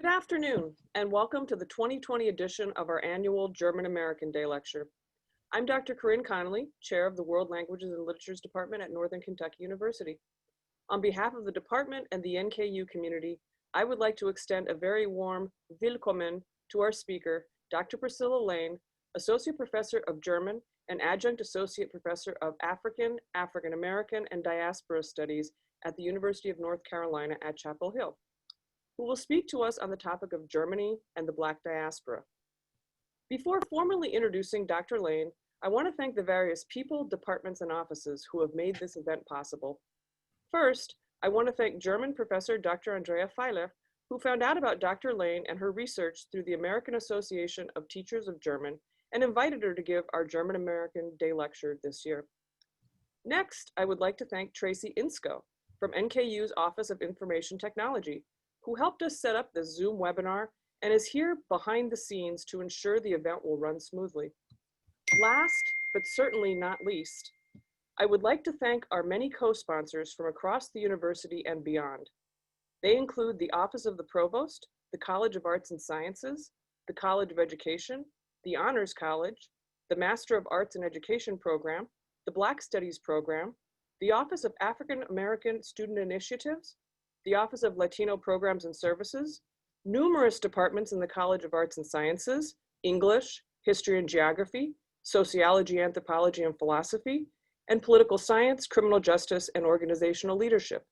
afternoon, and welcome to the 2020 edition of our annual German American Day Lecture. I'm Dr. Corinne Connolly, Chair of the World Languages and Literatures Department at Northern Kentucky University. On behalf of the department and the NKU community, I would like to extend a very warm Willkommen to our speaker, Dr. Priscilla Layne, Associate Professor of German and Adjunct Associate Professor of African, African American, and Diaspora Studies at the University of North Carolina at Chapel Hill, who will speak to us on the topic of Germany and the Black Diaspora. Before formally introducing Dr. Layne, I want to thank the various people, departments, and offices who have made this event possible. First, I want to thank German professor Dr. Andrea Feiler, who found out about Dr. Layne and her research through the American Association of Teachers of German and invited her to give our German American Day Lecture this year. Next, I would like to thank Tracy Insko from NKU's Office of Information Technology, who helped us set up the Zoom webinar and is here behind the scenes to ensure the event will run smoothly. Last, but certainly not least, I would like to thank our many co-sponsors from across the university and beyond. They include the Office of the Provost, the College of Arts and Sciences, the College of Education, the Honors College, the Master of Arts in Education program, the Black Studies program, the Office of African American Student Initiatives, the Office of Latino Programs and Services, numerous departments in the College of Arts and Sciences, English, History and Geography, Sociology, Anthropology, and Philosophy, and Political Science, Criminal Justice, and Organizational Leadership,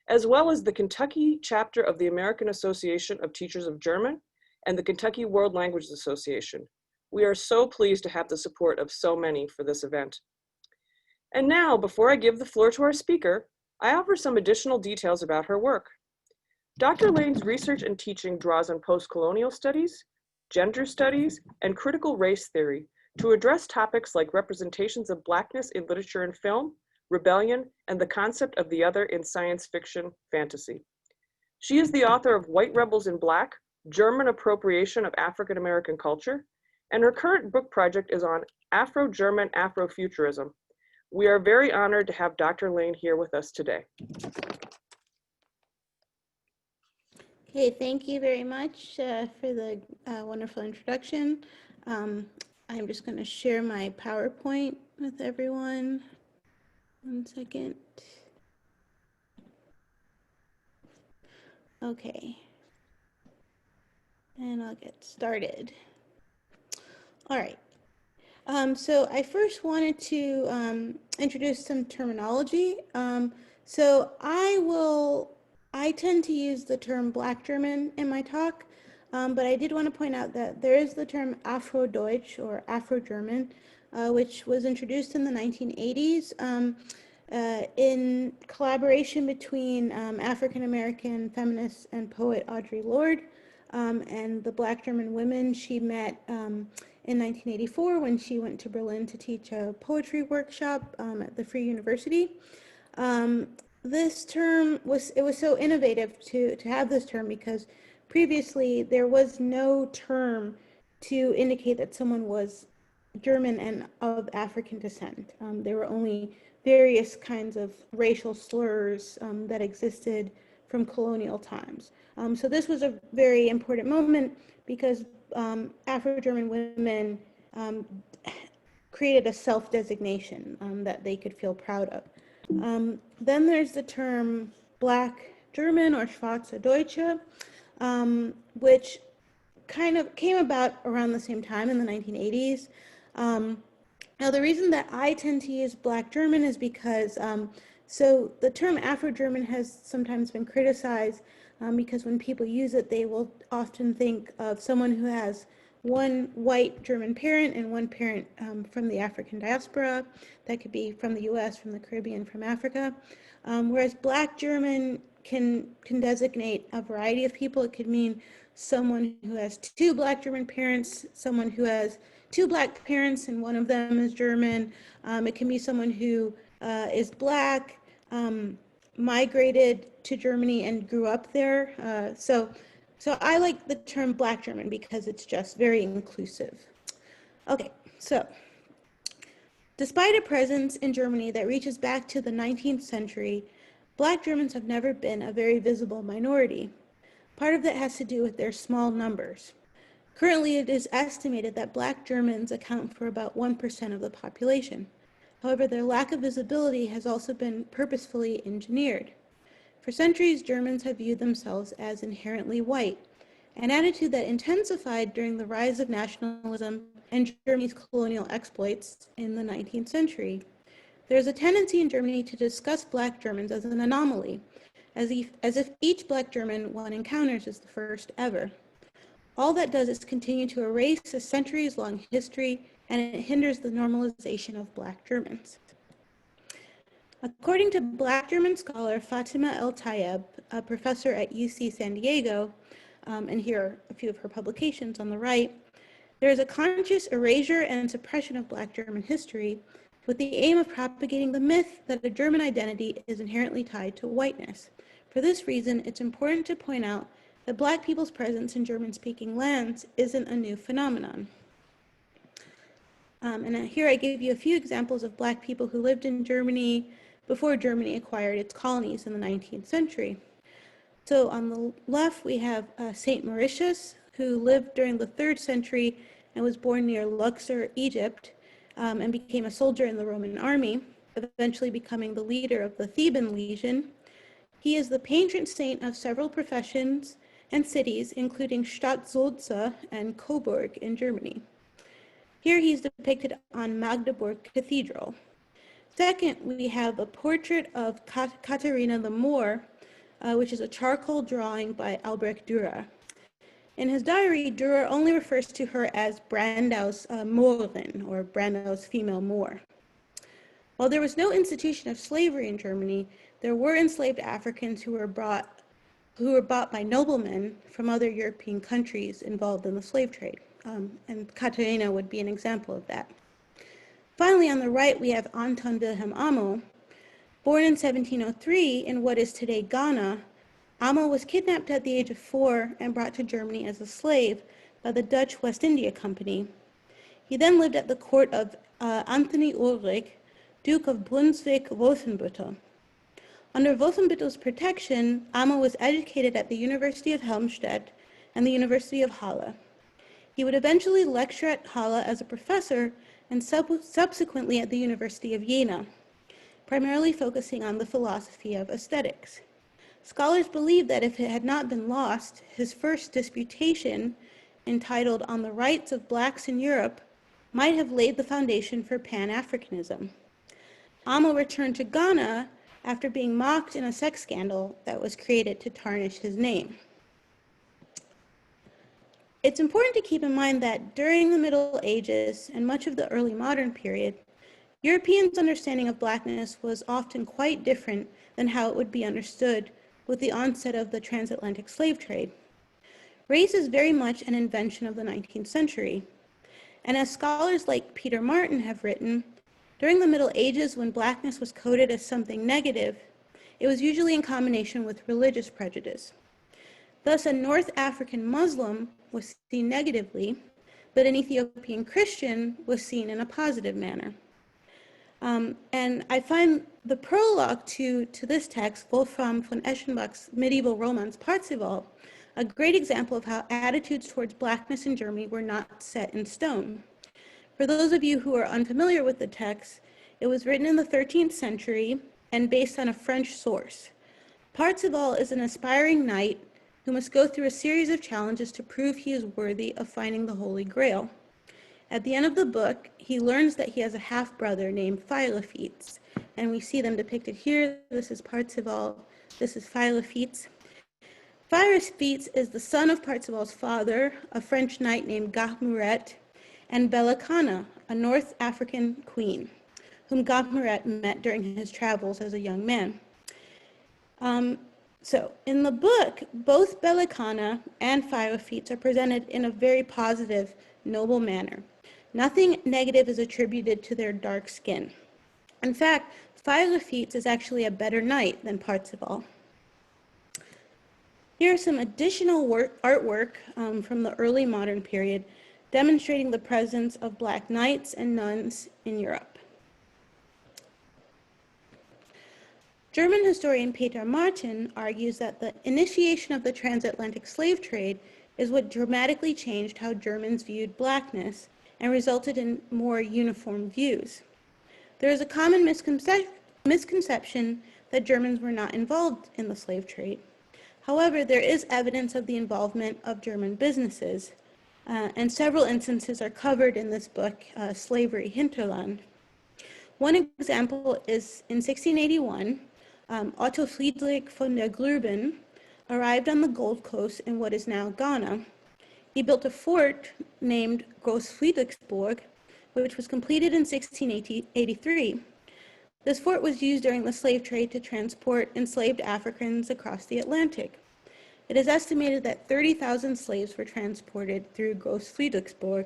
as well as the Kentucky chapter of the American Association of Teachers of German and the Kentucky World Languages Association. We are so pleased to have the support of so many for this event. And now, before I give the floor to our speaker, I offer some additional details about her work. Dr. Layne's research and teaching draws on post-colonial studies, gender studies, and critical race theory to address topics like representations of Blackness in literature and film, rebellion, and the concept of the other in science fiction fantasy. She is the author of White Rebels in Black, German Appropriation of African American Culture, and her current book project is on Afro-German Afrofuturism. We are very honored to have Dr. Layne here with us today. Okay, thank you very much for the wonderful introduction. I'm just going to share my PowerPoint with everyone. 1 second. Okay. And I'll get started. All right. So I first wanted to introduce some terminology. So I tend to use the term Black German in my talk, but I did want to point out that there is the term Afro-Deutsch or Afro-German, which was introduced in the 1980s in collaboration between African-American feminist and poet Audre Lorde and the Black German women she met in 1984 when she went to Berlin to teach a poetry workshop at the Free University. This term was so innovative to have this term because previously there was no term to indicate that someone was German and of African descent. There were only various kinds of racial slurs that existed from colonial times. So this was a very important moment because Afro-German women created a self-designation that they could feel proud of. Then there's the term Black German or Schwarze Deutsche, which kind of came about around the same time in the 1980s. Now the reason that I tend to use Black German is because so the term Afro-German has sometimes been criticized because when people use it, they will often think of someone who has one white German parent and one parent from the African diaspora. That could be from the US, from the Caribbean, from Africa. Whereas Black German can designate a variety of people. It could mean someone who has two Black German parents, someone who has two Black parents and one of them is German. It can be someone who is Black, migrated to Germany and grew up there. So I like the term Black German because it's just very inclusive. Okay, so despite a presence in Germany that reaches back to the 19th century, Black Germans have never been a very visible minority. Part of that has to do with their small numbers. Currently, it is estimated that Black Germans account for about 1% of the population. However, their lack of visibility has also been purposefully engineered. For centuries, Germans have viewed themselves as inherently white, an attitude that intensified during the rise of nationalism and Germany's colonial exploits in the 19th century. There is a tendency in Germany to discuss Black Germans as an anomaly, as if each Black German one encounters is the first ever. All that does is continue to erase a centuries-long history, and it hinders the normalization of Black Germans. According to Black German scholar Fatima El-Tayeb, a professor at UC San Diego, and here are a few of her publications on the right, there is a conscious erasure and suppression of Black German history with the aim of propagating the myth that a German identity is inherently tied to whiteness. For this reason, it's important to point out that Black people's presence in German-speaking lands isn't a new phenomenon. And here I give you a few examples of Black people who lived in Germany before Germany acquired its colonies in the 19th century. So on the left, we have Saint Mauritius, who lived during the 3rd century and was born near Luxor, Egypt, and became a soldier in the Roman army, eventually becoming the leader of the Theban Legion. He is the patron saint of several professions and cities, including Stadt Sulza and Coburg in Germany. Here he's depicted on Magdeburg Cathedral. Second, we have a portrait of Katharina the Moor, which is a charcoal drawing by Albrecht Dürer. In his diary, Dürer only refers to her as Brandau's Mohrin, or Brandau's female Moor. While there was no institution of slavery in Germany, there were enslaved Africans who were bought by noblemen from other European countries involved in the slave trade, and Katharina would be an example of that. Finally, on the right, we have Anton Wilhelm Amo. Born in 1703 in what is today Ghana, Amo was kidnapped at the age of 4 and brought to Germany as a slave by the Dutch West India Company. He then lived at the court of Anthony Ulrich, Duke of Brunswick-Wolfenbüttel. Under Wolfenbüttel's protection, Amo was educated at the University of Helmstedt and the University of Halle. He would eventually lecture at Halle as a professor and subsequently at the University of Jena, primarily focusing on the philosophy of aesthetics. Scholars believe that if it had not been lost, his first disputation, entitled On the Rights of Blacks in Europe, might have laid the foundation for Pan-Africanism. Amo returned to Ghana after being mocked in a sex scandal that was created to tarnish his name. It's important to keep in mind that during the Middle Ages and much of the early modern period, Europeans' understanding of Blackness was often quite different than how it would be understood with the onset of the transatlantic slave trade. Race is very much an invention of the 19th century. And as scholars like Peter Martin have written, during the Middle Ages, when Blackness was coded as something negative, it was usually in combination with religious prejudice. Thus, a North African Muslim was seen negatively, but an Ethiopian Christian was seen in a positive manner. And I find the prologue to this text, Wolfram von Eschenbach's medieval romance Parzival, a great example of how attitudes towards Blackness in Germany were not set in stone. For those of you who are unfamiliar with the text, it was written in the 13th century and based on a French source. Parzival is an aspiring knight who must go through a series of challenges to prove he is worthy of finding the Holy Grail. At the end of the book, he learns that he has a half-brother named Philophete, and we see them depicted here. This is Parzival, this is Philophete. Philophete is the son of Parzival's father, a French knight named Gahmuret, and Belacana, a North African queen, whom Gahmuret met during his travels as a young man. So in the book, both Belacana and Philophete are presented in a very positive, noble manner. Nothing negative is attributed to their dark skin. In fact, Philophete is actually a better knight than Parzival. Here are some additional artwork from the early modern period demonstrating the presence of Black knights and nuns in Europe. German historian Peter Martin argues that the initiation of the transatlantic slave trade is what dramatically changed how Germans viewed blackness and resulted in more uniform views. There is a common misconception that Germans were not involved in the slave trade. However, there is evidence of the involvement of German businesses, and several instances are covered in this book, Slavery Hinterland. One example is in 1681, Otto Friedrich von der Gruben arrived on the Gold Coast in what is now Ghana. He built a fort named Gross Friedrichsburg, which was completed in 1683. This fort was used during the slave trade to transport enslaved Africans across the Atlantic. It is estimated that 30,000 slaves were transported through Gross Friedrichsburg.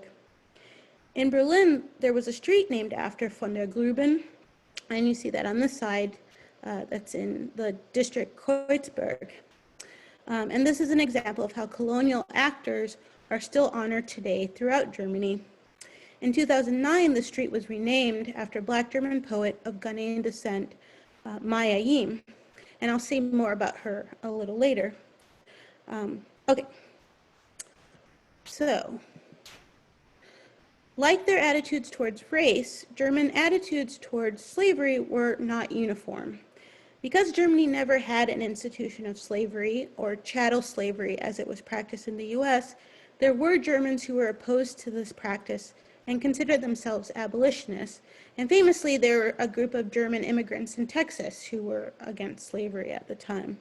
In Berlin, there was a street named after von der Gruben, and you see that on this side, that's in the district Kreuzberg. And this is an example of how colonial actors are still honored today throughout Germany. In 2009, the street was renamed after Black German poet of Ghanaian descent, Maya Yim, and I'll say more about her a little later. Okay, so like their attitudes towards race, German attitudes towards slavery were not uniform. Because Germany never had an institution of slavery, or chattel slavery as it was practiced in the US, there were Germans who were opposed to this practice and considered themselves abolitionists. And famously, there were a group of German immigrants in Texas who were against slavery at the time.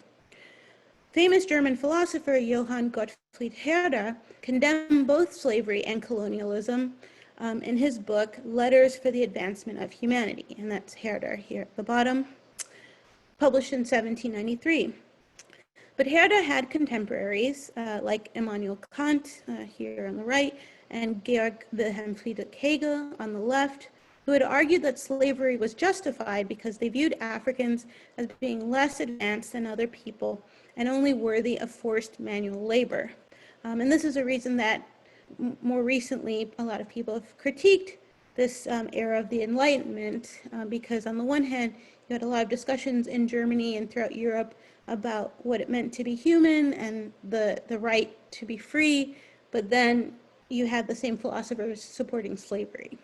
Famous German philosopher Johann Gottfried Herder condemned both slavery and colonialism in his book, Letters for the Advancement of Humanity, and that's Herder here at the bottom, published in 1793. But Herder had contemporaries like Immanuel Kant here on the right and Georg Wilhelm Friedrich Hegel on the left, who had argued that slavery was justified because they viewed Africans as being less advanced than other people and only worthy of forced manual labor. And this is a reason that more recently a lot of people have critiqued this era of the Enlightenment because on the one hand, you had a lot of discussions in Germany and throughout Europe about what it meant to be human and the right to be free, but then you had the same philosophers supporting slavery.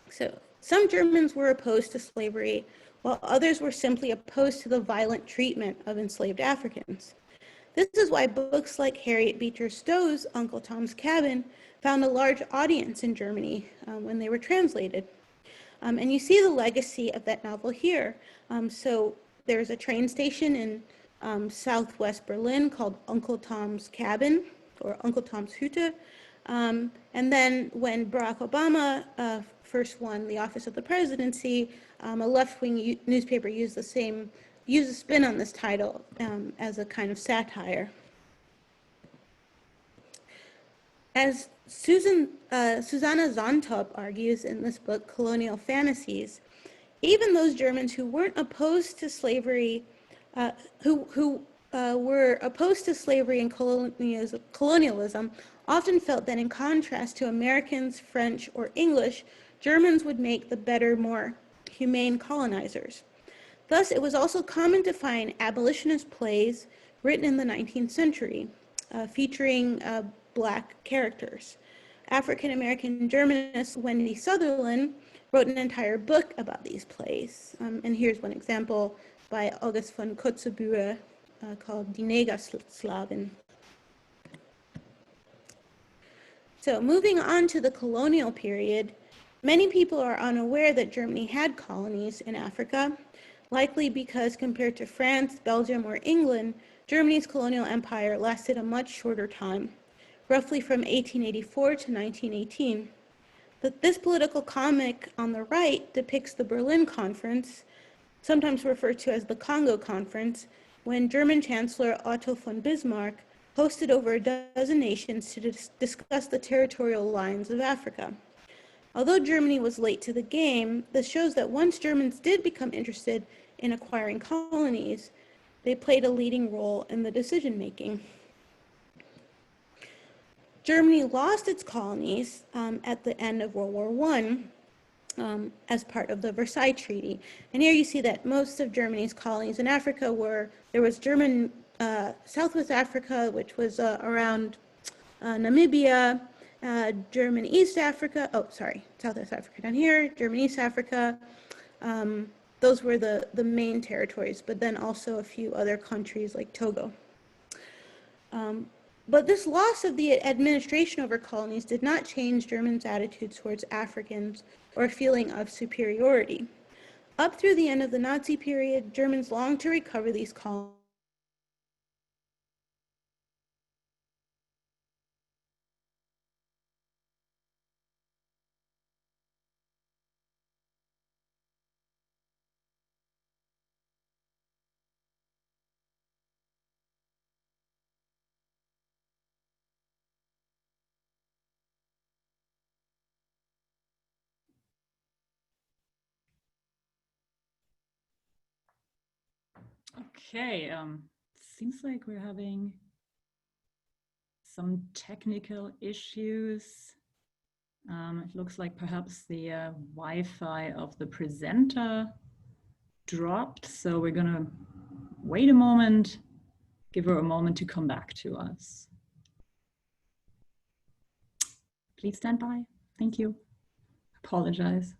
So some Germans were opposed to slavery, while others were simply opposed to the violent treatment of enslaved Africans. This is why books like Harriet Beecher Stowe's Uncle Tom's Cabin found a large audience in Germany when they were translated. And you see the legacy of that novel here. So there's a train station in southwest Berlin called Uncle Tom's Cabin, or Uncle Tom's Hütte. And then when Barack Obama first won the office of the presidency, a left-wing newspaper used a spin on this title as a kind of satire. As Susanna Zontop argues in this book, Colonial Fantasies, even those Germans who weren't opposed to slavery, who were opposed to slavery and colonialism, often felt that in contrast to Americans, French, or English, Germans would make the better, more humane colonizers. Thus, it was also common to find abolitionist plays written in the 19th century, featuring Black characters. African-American Germanist Wendy Sutherland wrote an entire book about these plays. And here's one example by August von Kotzebue called Die Negerslaven. So moving on to the colonial period, many people are unaware that Germany had colonies in Africa, likely because compared to France, Belgium, or England, Germany's colonial empire lasted a much shorter time, roughly from 1884 to 1918. This political comic on the right depicts the Berlin Conference, sometimes referred to as the Congo Conference, when German Chancellor Otto von Bismarck hosted over a dozen nations to discuss the territorial lines of Africa. Although Germany was late to the game, this shows that once Germans did become interested in acquiring colonies, they played a leading role in the decision-making. Germany lost its colonies at the end of World War I, as part of the Versailles Treaty. And here you see that most of Germany's colonies in Africa there was German Southwest Africa, which was around Namibia, German East Africa, Southwest Africa down here, German East Africa. Those were the main territories, but then also a few other countries like Togo. But this loss of the administration over colonies did not change Germans' attitude towards Africans or a feeling of superiority. Up through the end of the Nazi period, Germans longed to recover these colonies. Okay, seems like we're having some technical issues. It looks like perhaps the Wi-Fi of the presenter dropped, so we're gonna wait a moment, give her a moment to come back to us. Please stand by. Thank you. Apologize.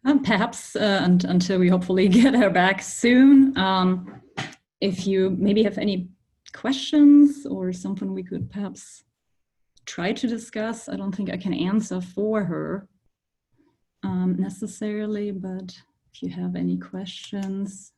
Perhaps until we hopefully get her back soon. If you maybe have any questions or something we could perhaps try to discuss. I don't think I can answer for her necessarily, but if you have any questions.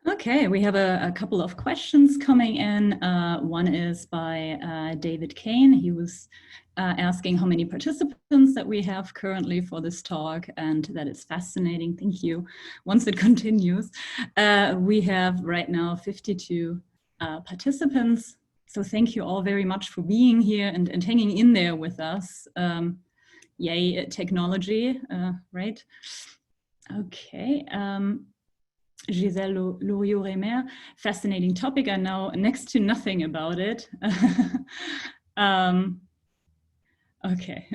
Okay, we have a couple of questions coming in. One is by David Kane. He was asking how many participants that we have currently for this talk, and that is fascinating. Thank you. Once it continues, we have right now 52 participants. So thank you all very much for being here and hanging in there with us. Yay, technology, right? Okay. Giselle Loriot-Remer, fascinating topic. I know next to nothing about it. Okay,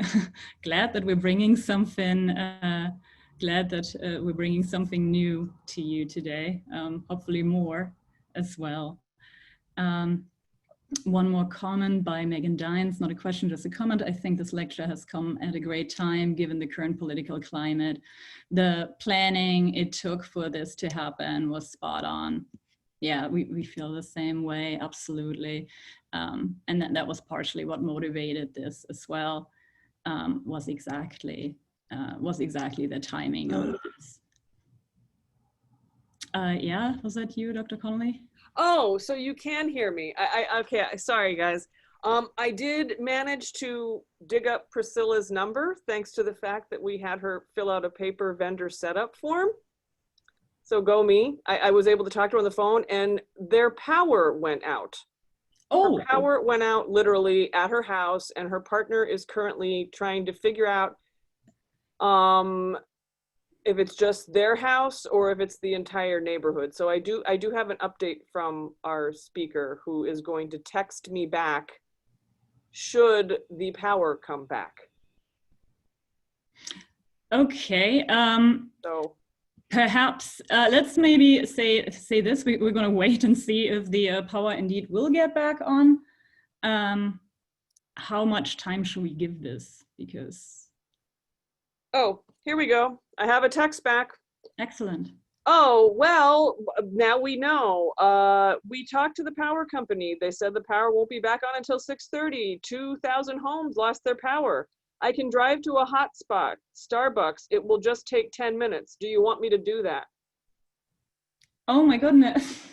glad that we're bringing something. Glad that we're bringing something new to you today. Hopefully more as well. One more comment by Megan Dines, not a question, just a comment. I think this lecture has come at a great time given the current political climate. The planning it took for this to happen was spot on. Yeah, we feel the same way, absolutely. And that was partially what motivated this as well, was exactly the timing of this. Yeah, was that you, Dr. Connolly? Oh, so you can hear me. Okay, sorry guys. I did manage to dig up Priscilla's number thanks to the fact that we had her fill out a paper vendor setup form. So go me. I was able to talk to her on the phone and their power went out. Oh, her power went out literally at her house, and her partner is currently trying to figure out if it's just their house or if it's the entire neighborhood. So I do have an update from our speaker who is going to text me back should the power come back. Okay. So perhaps let's maybe say this. We're going to wait and see if the power indeed will get back on. How much time should we give this? Because oh, here we go. I have a text back. Excellent. Oh, well, now we know. We talked to the power company. They said the power won't be back on until 6:30. 2,000 homes lost their power. I can drive to a hotspot, Starbucks. It will just take 10 minutes. Do you want me to do that? Oh my goodness.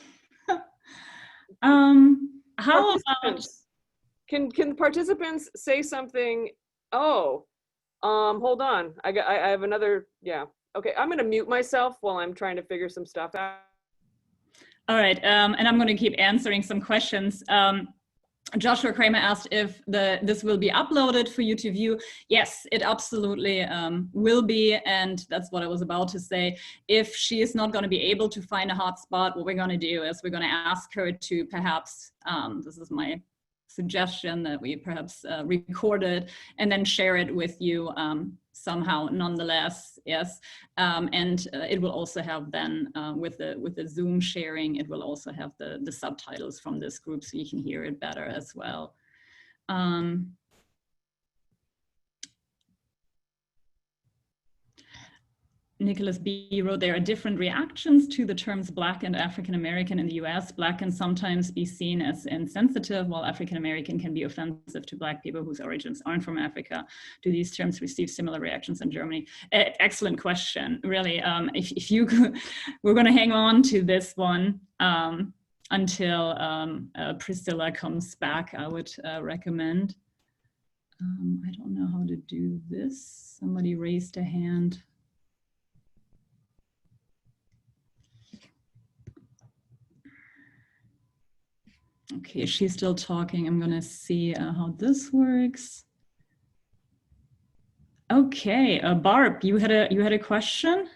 How about... Can participants say something? Oh, hold on. I have another, yeah. Okay, I'm gonna mute myself while I'm trying to figure some stuff out. All right, and I'm gonna keep answering some questions. Joshua Kramer asked if this will be uploaded for you to view. Yes, it absolutely will be, and that's what I was about to say. If she is not going to be able to find a hotspot, what we're going to do is we're going to ask her to perhaps, this is my suggestion, that we perhaps record it and then share it with you somehow nonetheless, yes. And it will also have then, with the Zoom sharing, it will also have the subtitles from this group so you can hear it better as well. Nicholas B. wrote, there are different reactions to the terms Black and African American in the US. Black can sometimes be seen as insensitive, while African American can be offensive to Black people whose origins aren't from Africa. Do these terms receive similar reactions in Germany? Excellent question, really. If you could, we're going to hang on to this one until Priscilla comes back, I would recommend. I don't know how to do this. Somebody raised a hand. Okay, she's still talking. I'm gonna see how this works. Okay, Barb, you had a question?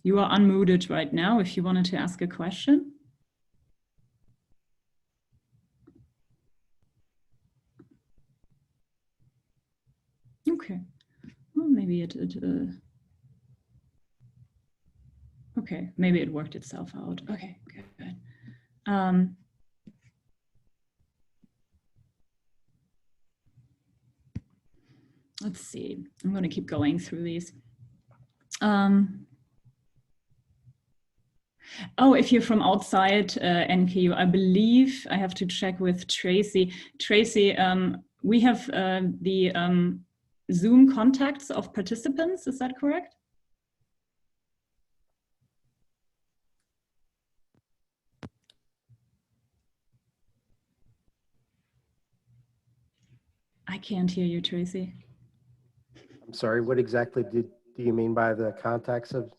You are unmuted right now if you wanted to ask a question. Okay, well, maybe it okay, maybe it worked itself out. Okay, good. Let's see, I'm going to keep going through these. Oh, if you're from outside NKU, I believe I have to check with Tracy. Tracy, we have the Zoom contacts of participants, is that correct? I can't hear you, Tracy. I'm sorry, what exactly do you mean by the contacts of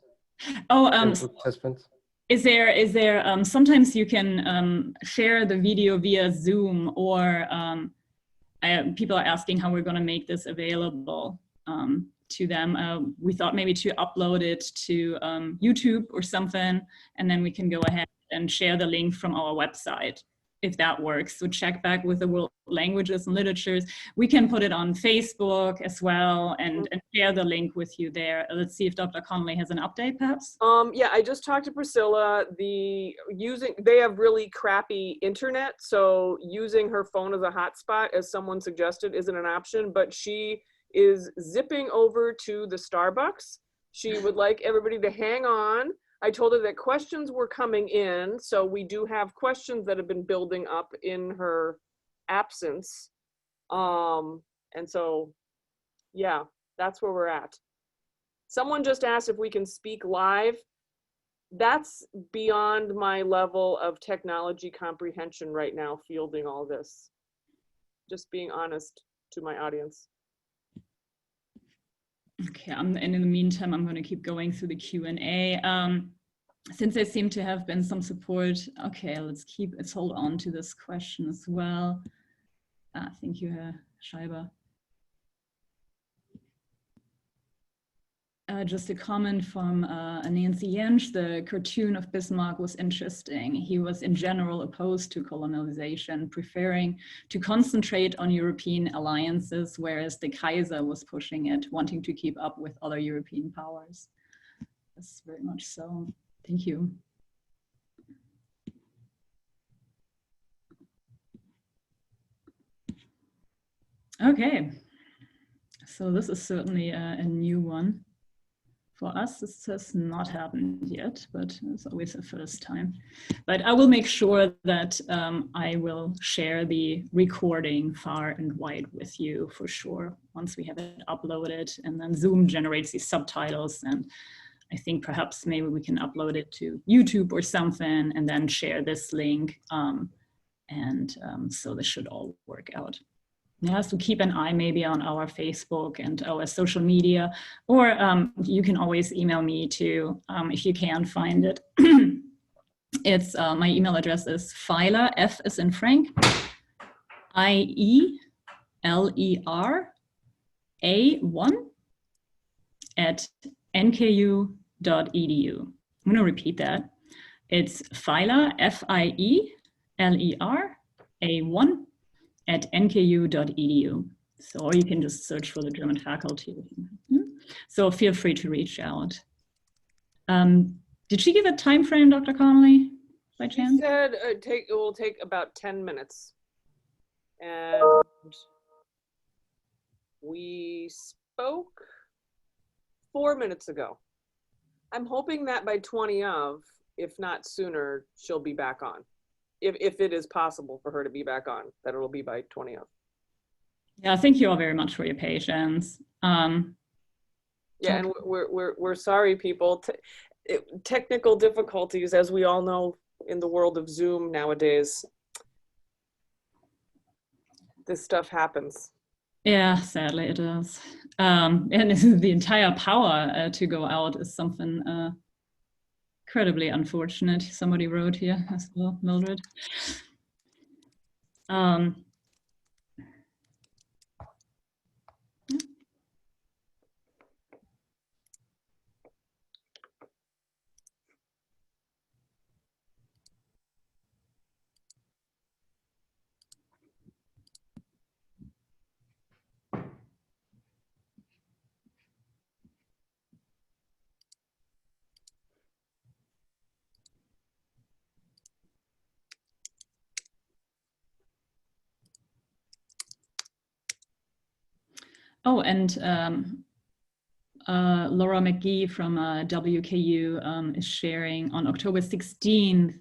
participants? Is there sometimes you can share the video via Zoom, or people are asking how we're going to make this available to them. We thought maybe to upload it to YouTube or something, and then we can go ahead and share the link from our website, if that works. So check back with the World Languages and Literatures. We can put it on Facebook as well and share the link with you there. Let's see if Dr. Connolly has an update, perhaps. Yeah, I just talked to Priscilla. They have really crappy internet, so using her phone as a hotspot, as someone suggested, isn't an option, but she is zipping over to the Starbucks. She would like everybody to hang on. I told her that questions were coming in, so we do have questions that have been building up in her absence. And so, yeah, that's where we're at. Someone just asked if we can speak live. That's beyond my level of technology comprehension right now, fielding all this. Just being honest to my audience. Okay, and in the meantime, I'm going to keep going through the Q&A. Since there seem to have been some support, okay, let's hold on to this question as well. Thank you, Scheiber. Just a comment from Nancy Jensch. The cartoon of Bismarck was interesting. He was in general opposed to colonialization, preferring to concentrate on European alliances, whereas the Kaiser was pushing it, wanting to keep up with other European powers. That's very much so. Thank you. Okay, so this is certainly a new one. For us, this has not happened yet, but it's always a first time. But I will make sure that I will share the recording far and wide with you for sure, once we have it uploaded, and then Zoom generates these subtitles, and I think perhaps maybe we can upload it to YouTube or something and then share this link. So this should all work out. Yeah, so keep an eye maybe on our Facebook and our social media, or you can always email me too if you can find it. It's my email address is Feiler, F as in Frank, IELER A1 at nku.edu. I'm going to repeat that. It's Feiler, F-I-E-L-E-R A1 at nku.edu. So, or you can just search for the German faculty. So feel free to reach out. Did she give a time frame, Dr. Connolly, by chance? She said it will take about 10 minutes. And we spoke 4 minutes ago. I'm hoping that by 20 of, if not sooner, she'll be back on. If it is possible for her to be back on, that it'll be by 20 of. Yeah, thank you all very much for your patience. Yeah, and we're sorry, people. Technical difficulties, as we all know, in the world of Zoom nowadays. This stuff happens. Yeah, sadly it does. And the entire power to go out is something incredibly unfortunate. Somebody wrote here as well, Mildred. Oh, and Laura McGee from WKU is sharing on October 16th,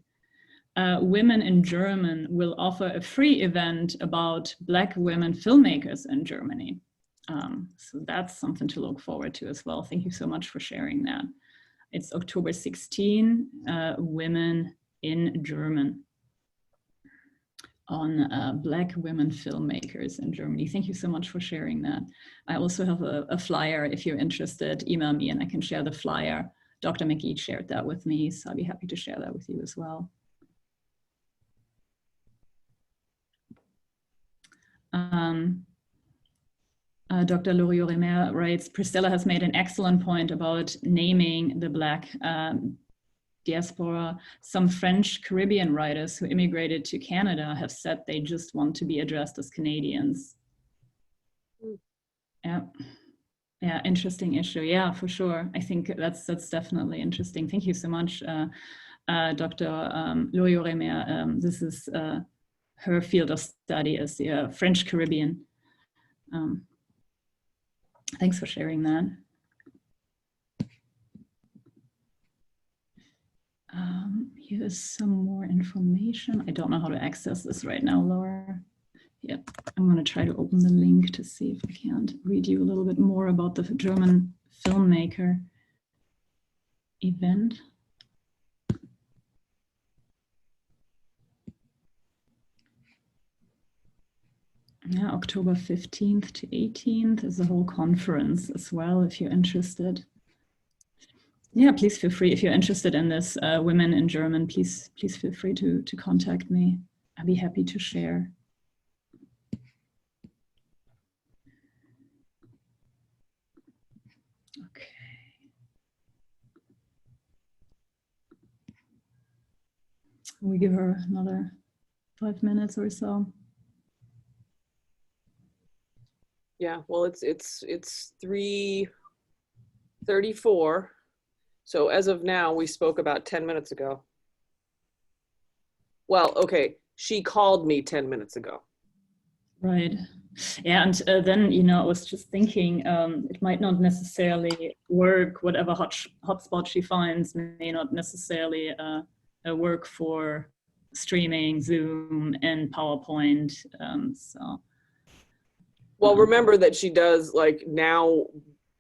Women in German will offer a free event about Black women filmmakers in Germany. So that's something to look forward to as well. Thank you so much for sharing that. It's October 16, Women in German, on Black women filmmakers in Germany. Thank you so much for sharing that. I also have a flyer. If you're interested, email me and I can share the flyer. Dr. McGee shared that with me, so I'll be happy to share that with you as well. Dr. Loriot-Remer writes, Priscilla has made an excellent point about naming the Black diaspora. Some French Caribbean writers who immigrated to Canada have said they just want to be addressed as Canadians. Yeah, yeah, interesting issue. Yeah, for sure. I think that's definitely interesting. Thank you so much, Dr. Loriot-Remer. This is her field of study is the French Caribbean. Thanks for sharing that. Here's some more information. I don't know how to access this right now, Laura. Yep, I'm going to try to open the link to see if I can't read you a little bit more about the German filmmaker event. Yeah, October 15th to 18th is a whole conference as well, if you're interested. Yeah, please feel free. If you're interested in this, Women in German, please feel free to contact me. I'll be happy to share. Okay. We give her another 5 minutes or so. Yeah, well, it's 3:34. So as of now, we spoke about 10 minutes ago. Well, okay, she called me 10 minutes ago. Right. Yeah, and then, you know, I was just thinking it might not necessarily work. Whatever hotspot she finds may not necessarily work for streaming, Zoom, and PowerPoint. So. Well, remember that she does, like, now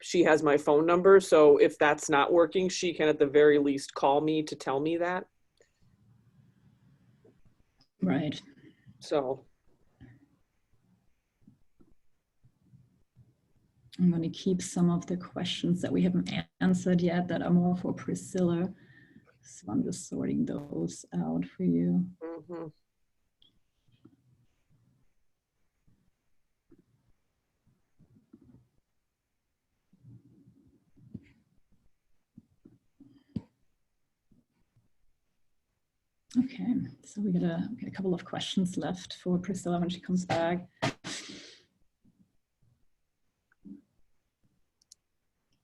she has my phone number. So if that's not working, she can at the very least call me to tell me that. Right. So. I'm going to keep some of the questions that we haven't answered yet that are more for Priscilla. So I'm just sorting those out for you. Mm-hmm. Okay, so we got a couple of questions left for Priscilla when she comes back.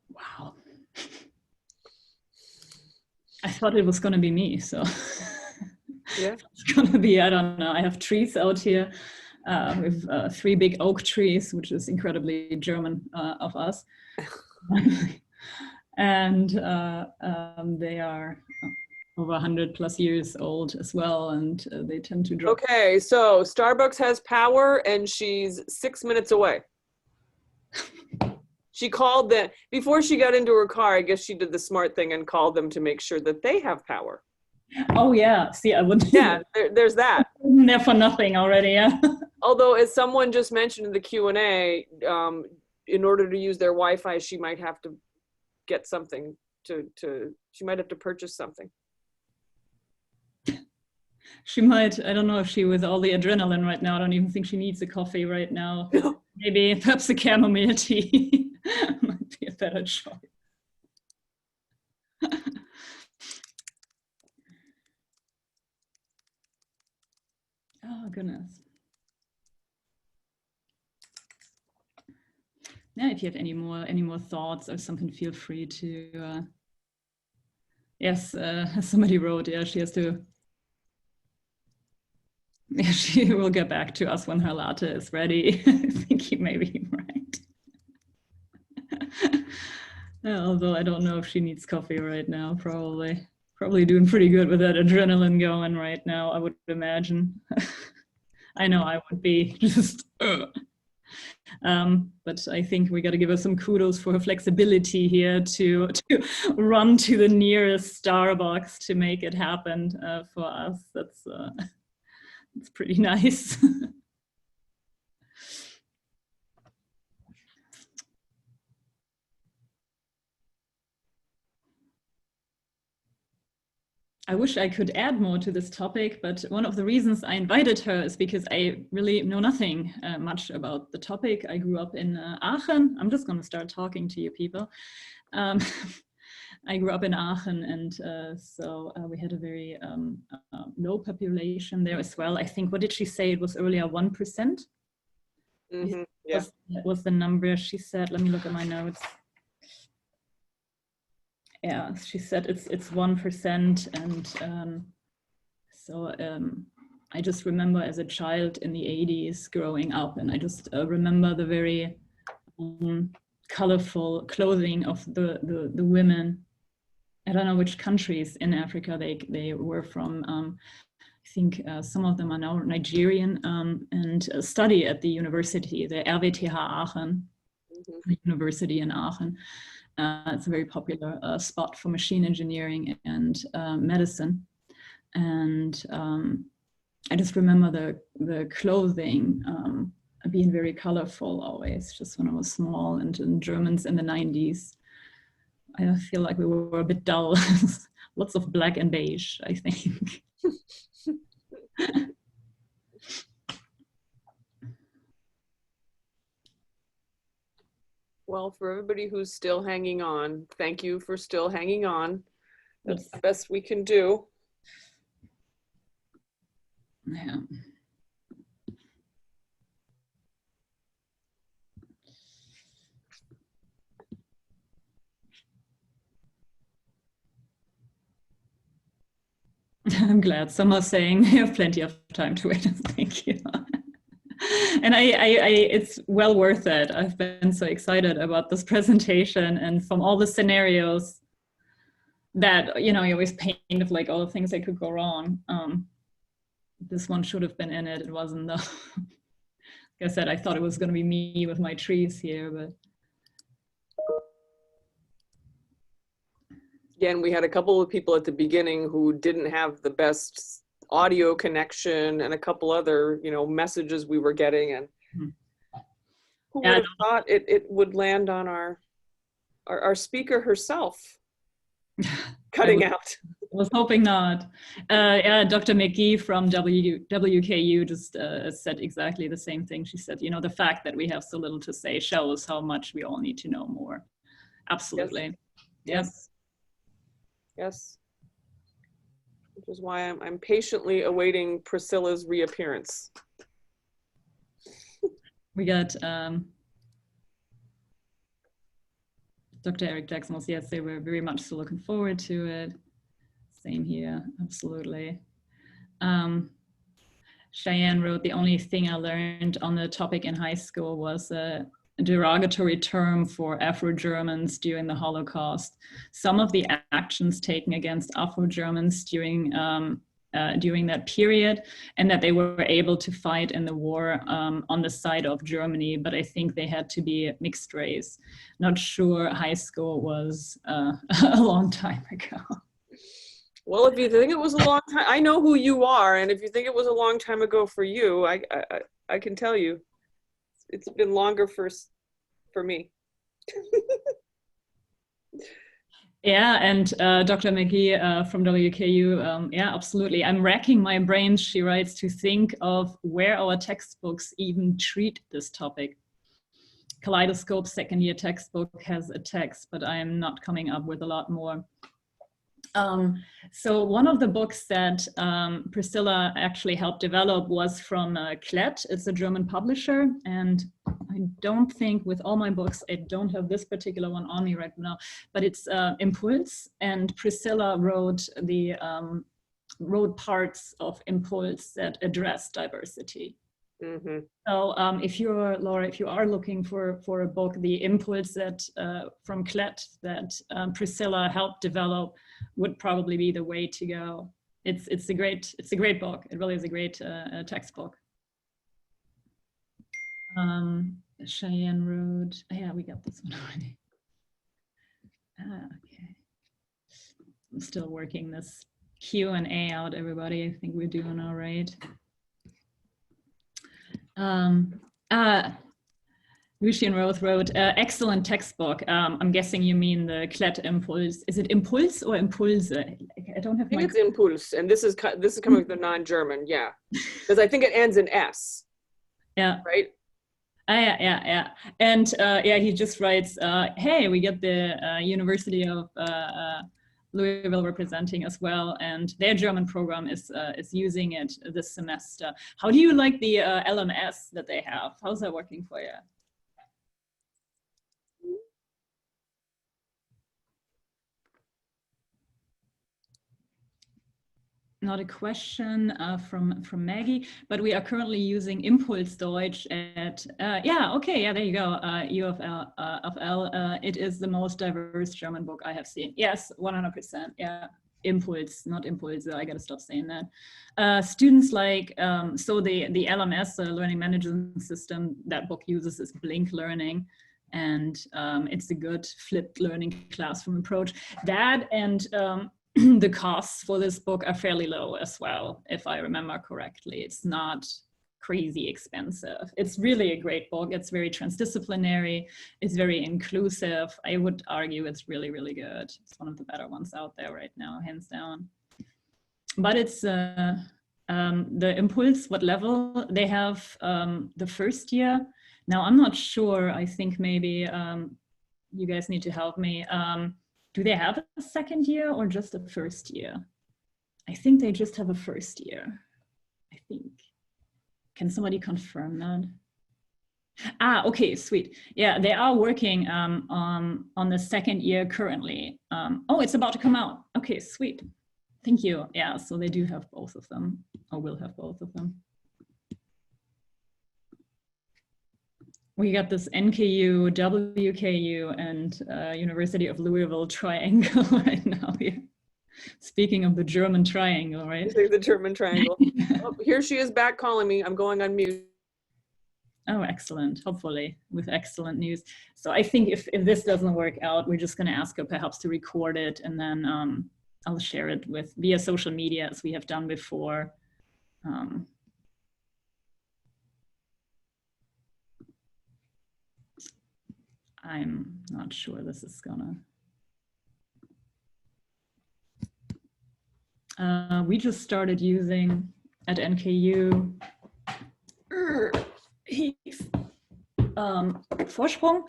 Wow. I thought it was going to be me, so Yeah. it's going to be, I don't know, I have trees out here. With 3 big oak trees, which is incredibly German of us. And they are over 100+ years old as well, and they tend to drop. Okay, so Starbucks has power and she's 6 minutes away. She called them before she got into her car. I guess she did the smart thing and called them to make sure that they have power. Oh yeah, see, I wouldn't. Yeah, there's that. There for nothing already, yeah. Although, as someone just mentioned in the Q&A, in order to use their Wi-Fi, she might have to get something she might have to purchase something. She might, I don't know if she, with all the adrenaline right now, I don't even think she needs a coffee right now. No. Maybe perhaps a chamomile tea might be a better choice. Oh goodness. Yeah, if you have any more thoughts or something, feel free to. Yes, somebody wrote, yeah, she has to. Yeah, she will get back to us when her latte is ready. I think you may be right. Although I don't know if she needs coffee right now, probably doing pretty good with that adrenaline going right now, I would imagine. I know I would be just, but I think we got to give her some kudos for her flexibility here to run to the nearest Starbucks to make it happen for us. That's pretty nice. I wish I could add more to this topic, but one of the reasons I invited her is because I really know nothing much about the topic. I grew up in Aachen. I'm just going to start talking to you people. I grew up in Aachen, and so we had a very low population there as well. I think, what did she say? It was earlier 1%? Mm-hmm. Yeah. Was the number she said. Let me look at my notes. Yeah, she said it's 1%, and so I just remember as a child in the 80s growing up, and I just remember the very colorful clothing of the women. I don't know which countries in Africa they were from. I think some of them are now Nigerian and study at the university, the RWTH Aachen, the university in Aachen. It's a very popular spot for machine engineering and medicine. And I just remember the clothing being very colorful always, just when I was small, and in Germans in the 90s. I feel like we were a bit dull. Lots of black and beige, I think. Well, for everybody who's still hanging on, thank you for still hanging on. That's the best we can do. Yeah. I'm glad some are saying you have plenty of time to wait. Thank you. And it's well worth it. I've been so excited about this presentation, and from all the scenarios that, you always paint of like all the things that could go wrong. This one should have been in it. It wasn't though. Like I said, I thought it was going to be me with my trees here, but. Again, we had a couple of people at the beginning who didn't have the best audio connection, and a couple other, messages we were getting, and who would have thought it would land on our speaker herself cutting out. I was hoping not. Yeah, Dr. McGee from WKU just said exactly the same thing. She said, the fact that we have so little to say shows how much we all need to know more. Absolutely. Yes. Yes. is why I'm patiently awaiting Priscilla's reappearance. We got Dr. Eric Jackson was, yes, they were very much so looking forward to it. Same here, absolutely. Cheyenne wrote, the only thing I learned on the topic in high school was a derogatory term for Afro-Germans during the Holocaust. Some of the actions taken against Afro-Germans during that period, and that they were able to fight in the war on the side of Germany, but I think they had to be mixed race. Not sure, high school was a long time ago. Well, if you think it was a long time, I know who you are, and if you think it was a long time ago for you, I can tell you, it's been longer for me. Yeah, and Dr. McGee from WKU, yeah, absolutely. I'm racking my brains, she writes, to think of where our textbooks even treat this topic. Kaleidoscope second year textbook has a text, but I am not coming up with a lot more. So one of the books that Priscilla actually helped develop was from Klett. It's a German publisher, and I don't think with all my books, I don't have this particular one on me right now, but it's Impulse, and Priscilla wrote wrote parts of Impulse that address diversity. Mm-hmm. So if you're, Laura, if you are looking for a book, the Impulse that from Klett that Priscilla helped develop would probably be the way to go. It's a great book. It really is a great textbook. Cheyenne Road. Yeah, we got this one already. Okay. I'm still working this Q&A out, everybody. I think we're doing all right. Lucian Roth wrote, excellent textbook. I'm guessing you mean the Klett Impulse. Is it Impulse or Impulse? I don't have. I think it's Impulse, and this is coming with the non-German, yeah, because I think it ends in S. Yeah. Right. Yeah. And yeah, he just writes, hey, we get the University of Louisville representing as well, and their German program is using it this semester. How do you like the LMS that they have? How's that working for you? Not a question from Maggie, but we are currently using Impulse Deutsch at, yeah, okay, yeah, there you go, U of L. It is the most diverse German book I have seen. Yes, 100%, yeah, Impulse, not Impulse, I gotta stop saying that. Students like, so the LMS, Learning Management System, that book uses is Blink Learning, and it's a good flipped learning classroom approach. That and the costs for this book are fairly low as well, if I remember correctly. It's not crazy expensive. It's really a great book. It's very transdisciplinary. It's very inclusive. I would argue it's really, really good. It's one of the better ones out there right now, hands down. But it's the Impulse, what level they have the first year. Now, I'm not sure. I think maybe you guys need to help me. Do they have a second year or just a first year? I think they just have a first year, I think. Can somebody confirm that? Ah, okay, sweet. Yeah, they are working on the second year currently. Oh, it's about to come out. Okay, sweet. Thank you. Yeah, so they do have both of them, or will have both of them. We got this NKU, WKU, and University of Louisville triangle right now. Speaking of the German triangle, right? The German triangle. Oh, here she is back calling me. I'm going on mute. Oh, excellent. Hopefully with excellent news. So I think if this doesn't work out, we're just going to ask her perhaps to record it, and then I'll share it via social media as we have done before. I'm not sure this is gonna. We just started using at NKU Vorsprung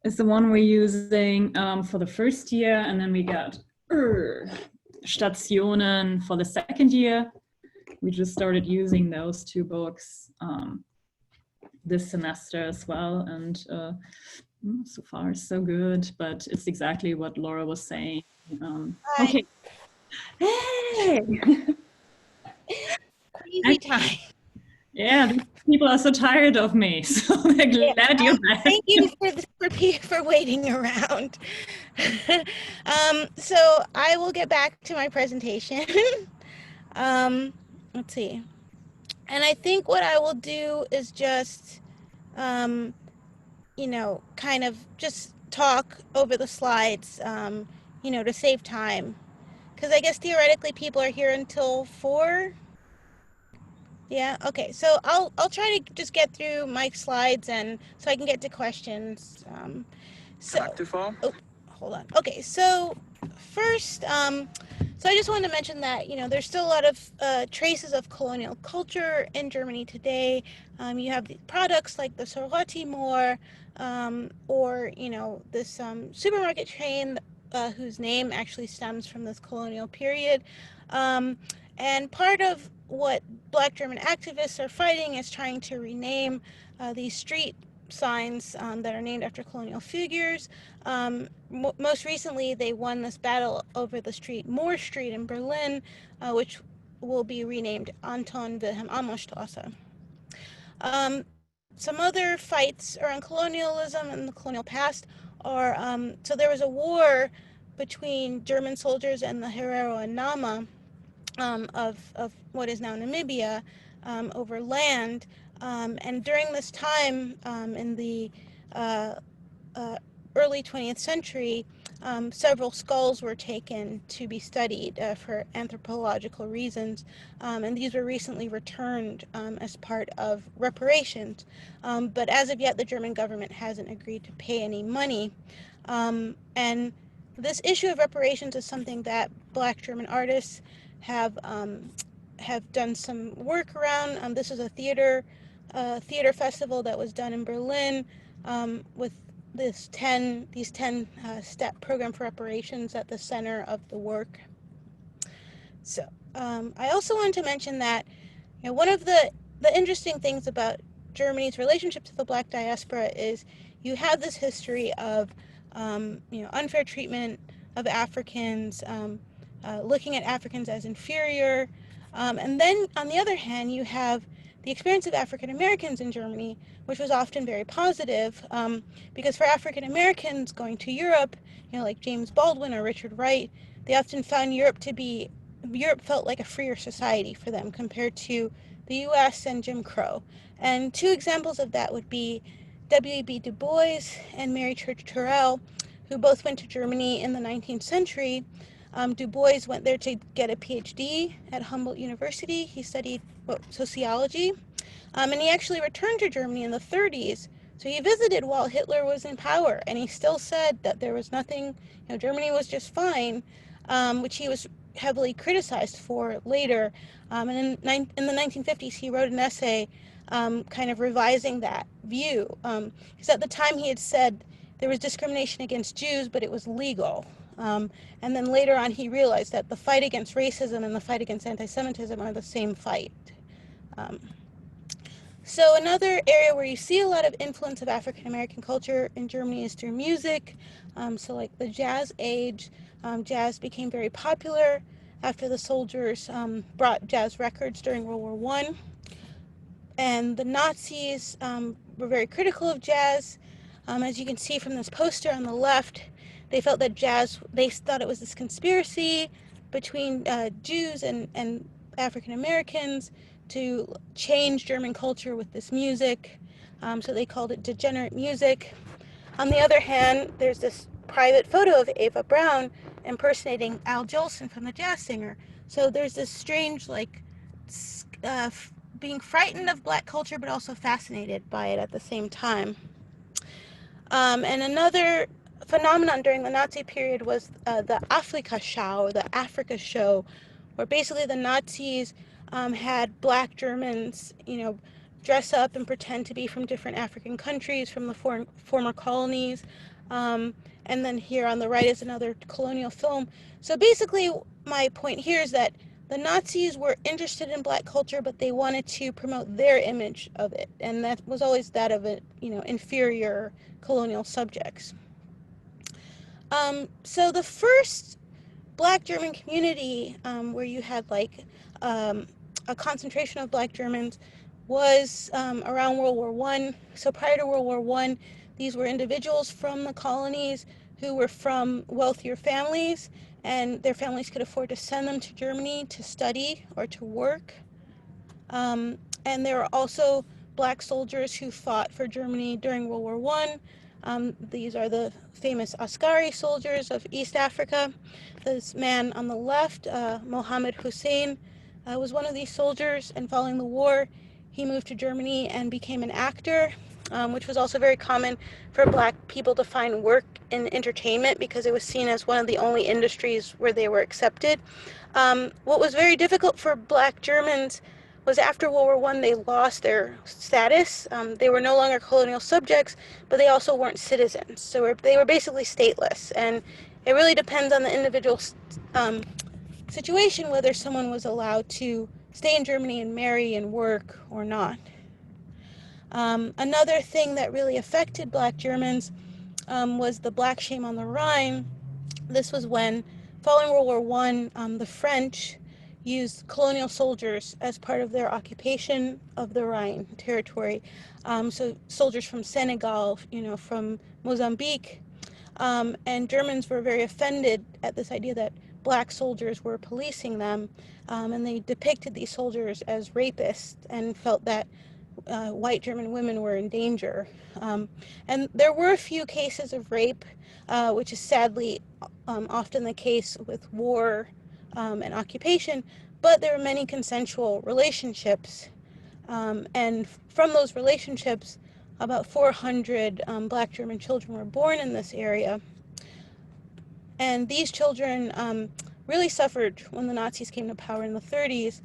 is the one we're using for the first year, and then we got Stationen for the second year. We just started using those 2 books this semester as well, and so far so good, but it's exactly what Laura was saying. Okay. Hey! Crazy time. Yeah, these people are so tired of me, so they're glad you're back. Thank you for waiting around. So I will get back to my presentation. Let's see. And I think what I will do is just, you know, kind of just talk over the slides, you know, to save time. Because I guess theoretically people are here until 4. Yeah, okay. So I'll try to just get through my slides and so I can get to questions. Oh, hold on. Okay, so first, so I just wanted to mention that, you know, there's still a lot of traces of colonial culture in Germany today. You have the products like the Soroti Moor, or, you know, this supermarket chain whose name actually stems from this colonial period. And part of what Black German activists are fighting is trying to rename these street signs that are named after colonial figures. Most recently, they won this battle over the street Moore Street in Berlin, which will be renamed Anton Wilhelm Amos-Straße. Some other fights around colonialism and the colonial past are, so there was a war between German soldiers and the Herero and Nama of what is now Namibia over land. And during this time in the early 20th century, several skulls were taken to be studied for anthropological reasons, and these were recently returned as part of reparations. But as of yet, the German government hasn't agreed to pay any money. And this issue of reparations is something that Black German artists have done some work around. This is a theater festival that was done in Berlin with these 10 step program for reparations at the center of the work. So I also wanted to mention that, you know, one of the interesting things about Germany's relationship to the Black diaspora is you have this history of you know, unfair treatment of Africans, looking at Africans as inferior, and then on the other hand you have the experience of African Americans in Germany, which was often very positive, because for African Americans going to Europe, you know, like James Baldwin or Richard Wright, they often found Europe felt like a freer society for them compared to the U.S. and Jim Crow. And 2 examples of that would be W.E.B. Du Bois and Mary Church Terrell, who both went to Germany in the 19th century. Du Bois went there to get a PhD at Humboldt University. He studied sociology, and he actually returned to Germany in the 30s. So he visited while Hitler was in power, and he still said that there was nothing, you know, Germany was just fine, which he was heavily criticized for later. And in the 1950s, he wrote an essay kind of revising that view. Because at the time he had said there was discrimination against Jews, but it was legal. And then later on, he realized that the fight against racism and the fight against anti-Semitism are the same fight. So another area where you see a lot of influence of African American culture in Germany is through music. So like the Jazz Age, jazz became very popular after the soldiers brought jazz records during World War I. And the Nazis were very critical of jazz. As you can see from this poster on the left, they felt that they thought it was this conspiracy between Jews and African Americans to change German culture with this music. So they called it degenerate music. On the other hand, there's this private photo of Ava Brown impersonating Al Jolson from The Jazz Singer. So there's this strange, like, being frightened of Black culture, but also fascinated by it at the same time. And another phenomenon during the Nazi period was the Afrika-Schau, or the Africa Show, where basically the Nazis had Black Germans, you know, dress up and pretend to be from different African countries, from the former colonies. And then here on the right is another colonial film. So basically, my point here is that the Nazis were interested in Black culture, but they wanted to promote their image of it, and that was always that of it, inferior colonial subjects. So the first Black German community, where you had like a concentration of Black Germans, was around World War I. So prior to World War I, these were individuals from the colonies who were from wealthier families, and their families could afford to send them to Germany to study or to work. And there were also Black soldiers who fought for Germany during World War I. These are the famous Askari soldiers of East Africa. This man on the left, Mohammed Hussein, was one of these soldiers, and following the war, he moved to Germany and became an actor, which was also very common for Black people to find work in entertainment because it was seen as one of the only industries where they were accepted. What was very difficult for Black Germans was after World War I, they lost their status. They were no longer colonial subjects, but they also weren't citizens. So they were basically stateless. And it really depends on the individual situation whether someone was allowed to stay in Germany and marry and work or not. Another thing that really affected Black Germans was the Black Shame on the Rhine. This was when, following World War I, the French used colonial soldiers as part of their occupation of the Rhine territory. So soldiers from Senegal, from Mozambique, and Germans were very offended at this idea that Black soldiers were policing them, and they depicted these soldiers as rapists and felt that white German women were in danger. And there were a few cases of rape, which is sadly often the case with war and occupation, but there were many consensual relationships. And from those relationships, about 400 Black German children were born in this area. And these children really suffered when the Nazis came to power in the 30s.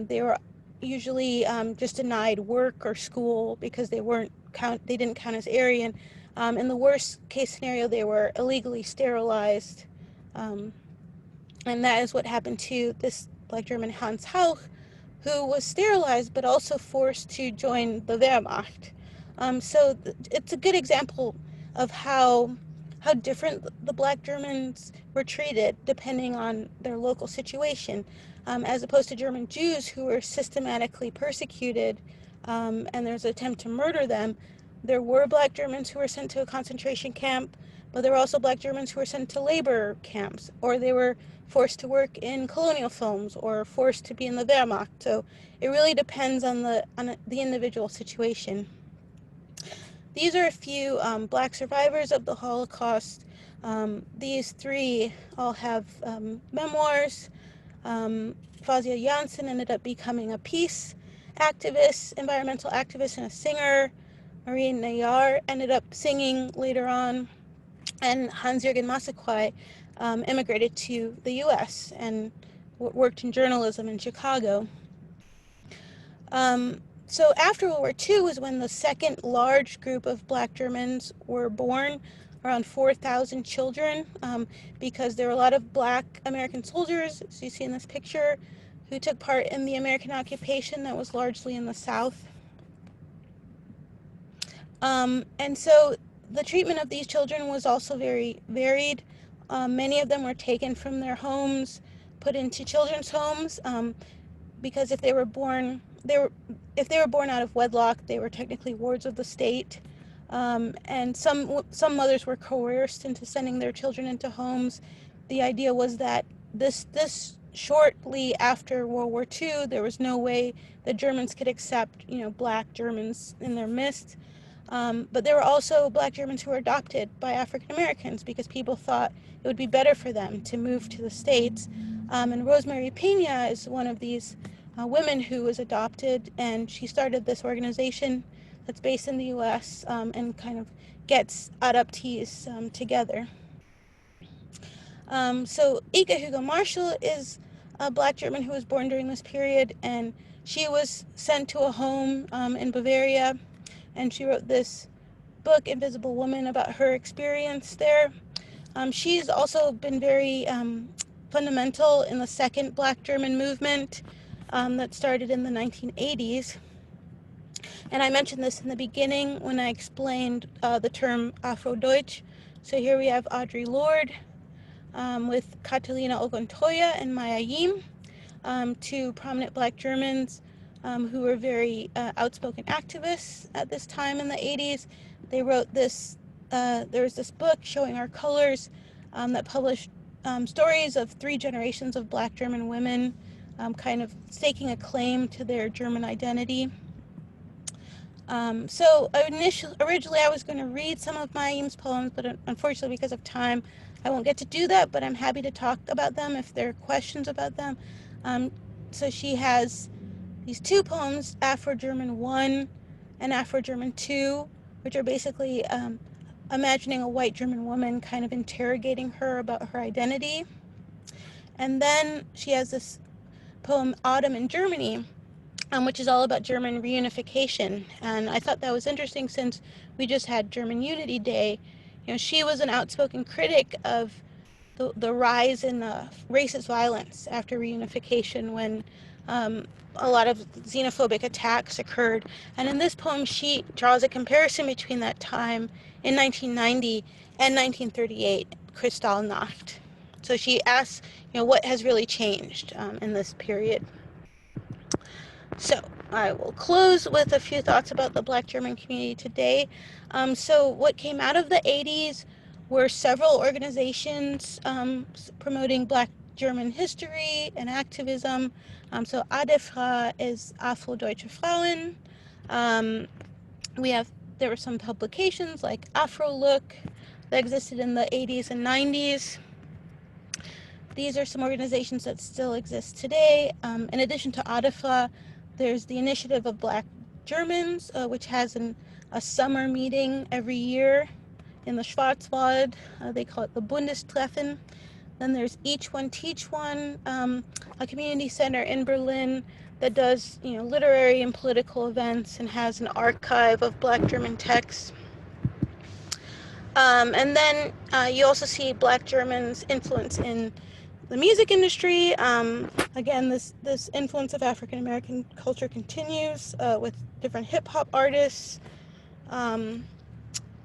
They were usually just denied work or school because they didn't count as Aryan. In the worst case scenario, they were illegally sterilized. And that is what happened to this Black German Hans Hauch, who was sterilized but also forced to join the Wehrmacht. So it's a good example of how different the Black Germans were treated depending on their local situation, as opposed to German Jews who were systematically persecuted, and there's an attempt to murder them. There were Black Germans who were sent to a concentration camp, but there were also Black Germans who were sent to labor camps, or they were forced to work in colonial films or forced to be in the Wehrmacht. So it really depends on the individual situation. These are a few Black survivors of the Holocaust. These three all have memoirs. Fazia Janssen ended up becoming a peace activist, environmental activist, and a singer. Marie Nayar ended up singing later on. And Hans-Jürgen Massaquoi immigrated to the U.S. and worked in journalism in Chicago. So after World War II was when the second large group of Black Germans were born, around 4,000 children, because there were a lot of Black American soldiers, as you see in this picture, who took part in the American occupation that was largely in the South. And so the treatment of these children was also very varied. Many of them were taken from their homes, put into children's homes, because if they were born out of wedlock, they were technically wards of the state. And some mothers were coerced into sending their children into homes. The idea was that this shortly after World War II, there was no way the Germans could accept, Black Germans in their midst. But there were also Black Germans who were adopted by African Americans because people thought it would be better for them to move to the States. And Rosemary Pena is one of these women who was adopted, and she started this organization that's based in the U.S. And kind of gets adoptees together. So Ika Hugo Marshall is a Black German who was born during this period, and she was sent to a home in Bavaria, and she wrote this book, Invisible Woman, about her experience there. She's also been very fundamental in the second Black German movement that started in the 1980s. And I mentioned this in the beginning when I explained the term Afro-Deutsch. So here we have Audre Lorde with Catalina Oguntoya and Maya Yim, two prominent Black Germans who were very outspoken activists at this time in the 80s. They wrote this, there was this book, Showing Our Colors, that published stories of 3 generations of Black German women, kind of staking a claim to their German identity. So originally I was going to read some of Maya Yim's poems, but unfortunately because of time, I won't get to do that, but I'm happy to talk about them if there are questions about them. So she has these 2 poems, Afro-German 1 and Afro-German 2, which are basically imagining a white German woman kind of interrogating her about her identity. And then she has this poem, Autumn in Germany, which is all about German reunification. And I thought that was interesting since we just had German Unity Day. You know, she was an outspoken critic of the rise in racist violence after reunification when a lot of xenophobic attacks occurred. And in this poem, she draws a comparison between that time in 1990 and 1938, Kristallnacht. So she asks, you know, what has really changed in this period. So I will close with a few thoughts about the Black German community today. So what came out of the 80s were several organizations promoting Black German history and activism. So ADEFRA is Afro-Deutsche Frauen. There were some publications like Afro-Look that existed in the 80s and 90s. These are some organizations that still exist today. In addition to ADEFRA, there's the Initiative of Black Germans, which has a summer meeting every year in the Schwarzwald. They call it the Bundestreffen. Then there's Each One Teach One, a community center in Berlin that does, you know, literary and political events and has an archive of Black German texts. And then you also see Black Germans' influence in the music industry. Again, this influence of African American culture continues with different hip hop artists. Let's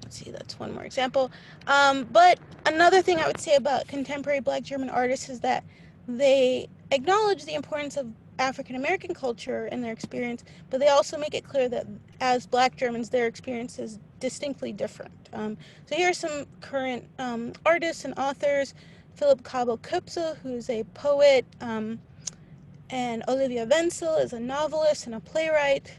see, that's one more example. But another thing I would say about contemporary Black German artists is that they acknowledge the importance of African American culture and their experience, but they also make it clear that as Black Germans, their experience is distinctly different. So here are some current artists and authors. Philip Cabo Kupse, who's a poet, and Olivia Wenzel is a novelist and a playwright.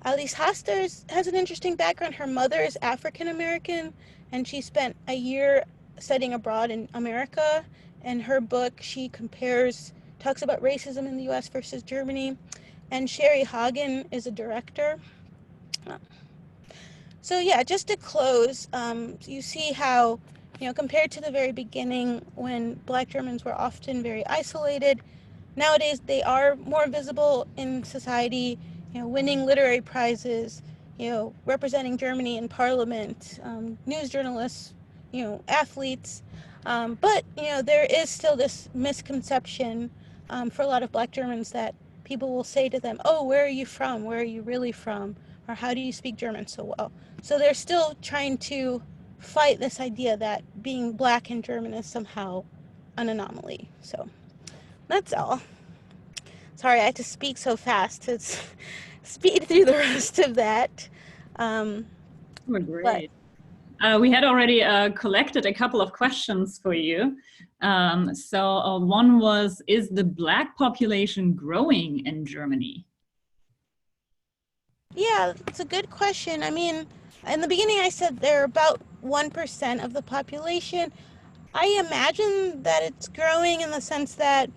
Alice Hasters has an interesting background. Her mother is African American, and she spent a year studying abroad in America. In her book, she talks about racism in the US versus Germany. And Sherry Hagen is a director. So yeah, just to close, you see how, you know, compared to the very beginning when Black Germans were often very isolated, nowadays they are more visible in society, you know, winning literary prizes, you know, representing Germany in parliament, news journalists, you know, athletes. But, you know, there is still this misconception for a lot of Black Germans that people will say to them, oh, where are you from? Where are you really from? Or how do you speak German so well? So they're still trying to fight this idea that being Black in German is somehow an anomaly. So that's all. Sorry, I had to speak so fast to speed through the rest of that. We're great. We had already collected a couple of questions for you. So one was, is the Black population growing in Germany? Yeah, it's a good question. I mean, in the beginning I said they're about 1% of the population. I imagine that it's growing in the sense that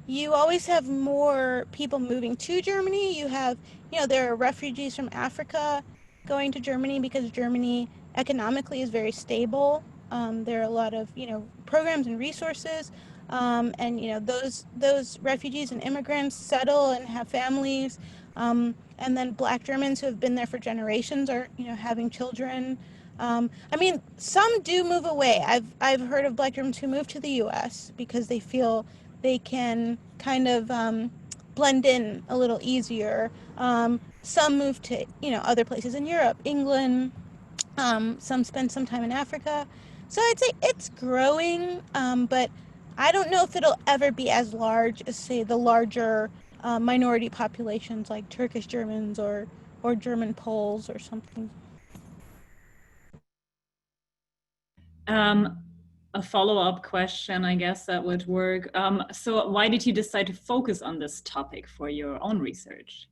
you always have more people moving to Germany. You have, you know, there are refugees from Africa going to Germany because Germany economically is very stable. There are a lot of, you know, programs and resources. And, you know, those refugees and immigrants settle and have families. And then Black Germans who have been there for generations are, you know, having children. I mean, some do move away. I've heard of Black Germans who move to the U.S. because they feel they can kind of blend in a little easier. Some move to, other places in Europe, England. Some spend some time in Africa. So I'd say it's growing, but I don't know if it'll ever be as large as, say, the larger minority populations like Turkish Germans or German Poles or something. A follow-up question, I guess that would work. So why did you decide to focus on this topic for your own research?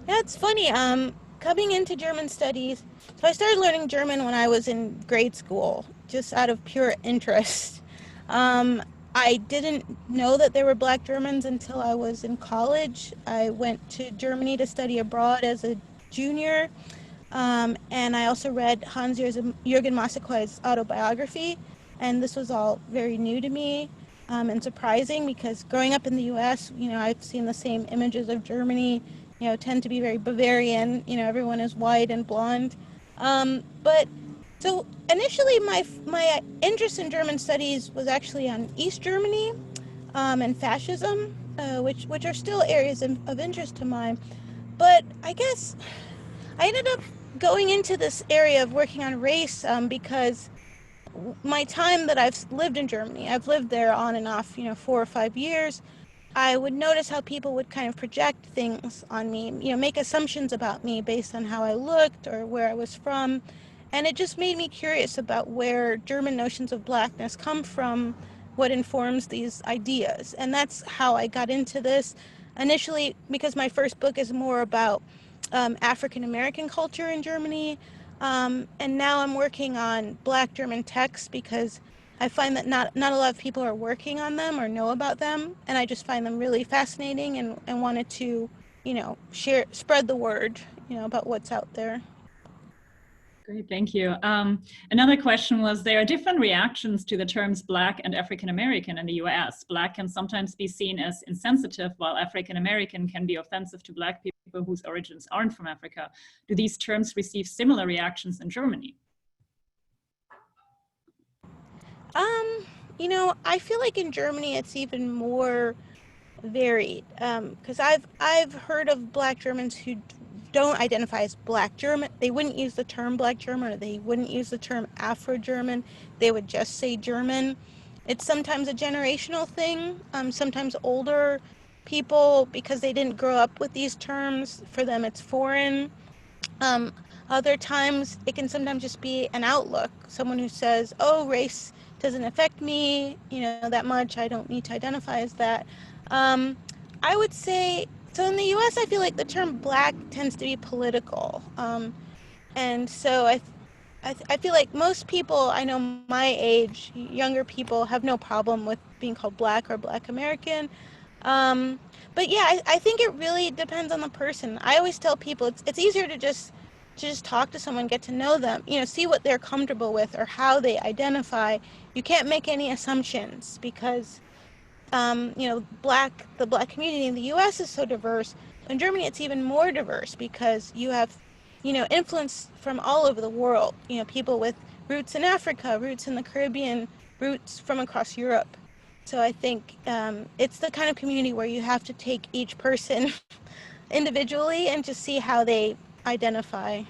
Yeah, it's funny. Coming into German studies, so I started learning German when I was in grade school, just out of pure interest. I didn't know that there were Black Germans until I was in college. I went to Germany to study abroad as a junior, and I also read Jürgen Massaquoi's autobiography, and this was all very new to me and surprising because growing up in the U.S., I've seen the same images of Germany, tend to be very Bavarian. Everyone is white and blonde. But so initially, my interest in German studies was actually on East Germany and fascism, which are still areas of interest to mine. But I guess I ended up going into this area of working on race because my time that I've lived in Germany, I've lived there on and off, 4 or 5 years. I would notice how people would kind of project things on me, make assumptions about me based on how I looked or where I was from. And it just made me curious about where German notions of blackness come from, what informs these ideas. And that's how I got into this. Initially, because my first book is more about African American culture in Germany. And now I'm working on Black German texts because I find that not a lot of people are working on them or know about them, and I just find them really fascinating and wanted to, spread the word, about what's out there. Great, thank you. Another question was, there are different reactions to the terms Black and African American in the US. Black can sometimes be seen as insensitive, while African American can be offensive to Black people whose origins aren't from Africa. Do these terms receive similar reactions in Germany? I feel like in Germany it's even more varied because I've heard of Black Germans who don't identify as Black German. They wouldn't use the term Black German, or they wouldn't use the term Afro-German. They would just say German. It's sometimes a generational thing. Sometimes older people, because they didn't grow up with these terms, for them it's foreign. Other times it can sometimes just be an outlook. Someone who says, oh, race doesn't affect me, that much. I don't need to identify as that. I would say, so in the US, I feel like the term Black tends to be political. And so I feel like most people I know my age, younger people, have no problem with being called Black or Black American. But yeah, I think it really depends on the person. I always tell people it's easier to just talk to someone, get to know them, see what they're comfortable with or how they identify. You can't make any assumptions because, the Black community in the U.S. is so diverse. In Germany, it's even more diverse because you have, influence from all over the world. People with roots in Africa, roots in the Caribbean, roots from across Europe. So I think it's the kind of community where you have to take each person individually and just see how they identify.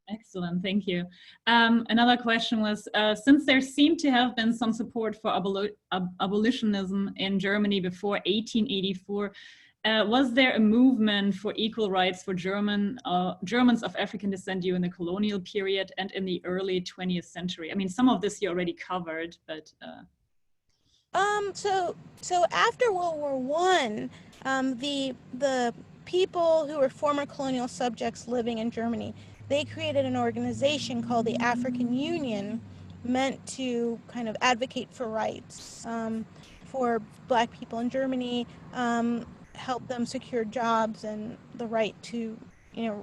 Excellent, thank you. Another question was, since there seemed to have been some support for abolitionism in Germany before 1884, was there a movement for equal rights for Germans of African descent during the colonial period and in the early 20th century? I mean, some of this you already covered, but... So after World War I, the people who were former colonial subjects living in Germany, they created an organization called the African Union, meant to kind of advocate for rights for Black people in Germany, help them secure jobs and the right to,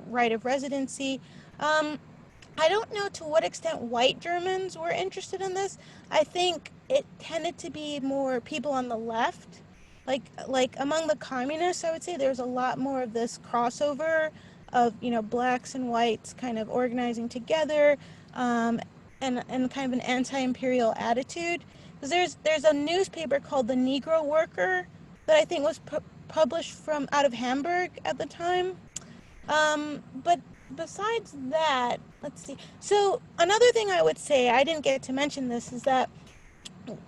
right of residency. I don't know to what extent white Germans were interested in this. I think it tended to be more people on the left. Like among the communists, I would say there's a lot more of this crossover of, blacks and whites kind of organizing together and kind of an anti-imperial attitude. There's a newspaper called The Negro Worker that I think was published from out of Hamburg at the time. But besides that, let's see. So another thing I would say, I didn't get to mention this, is that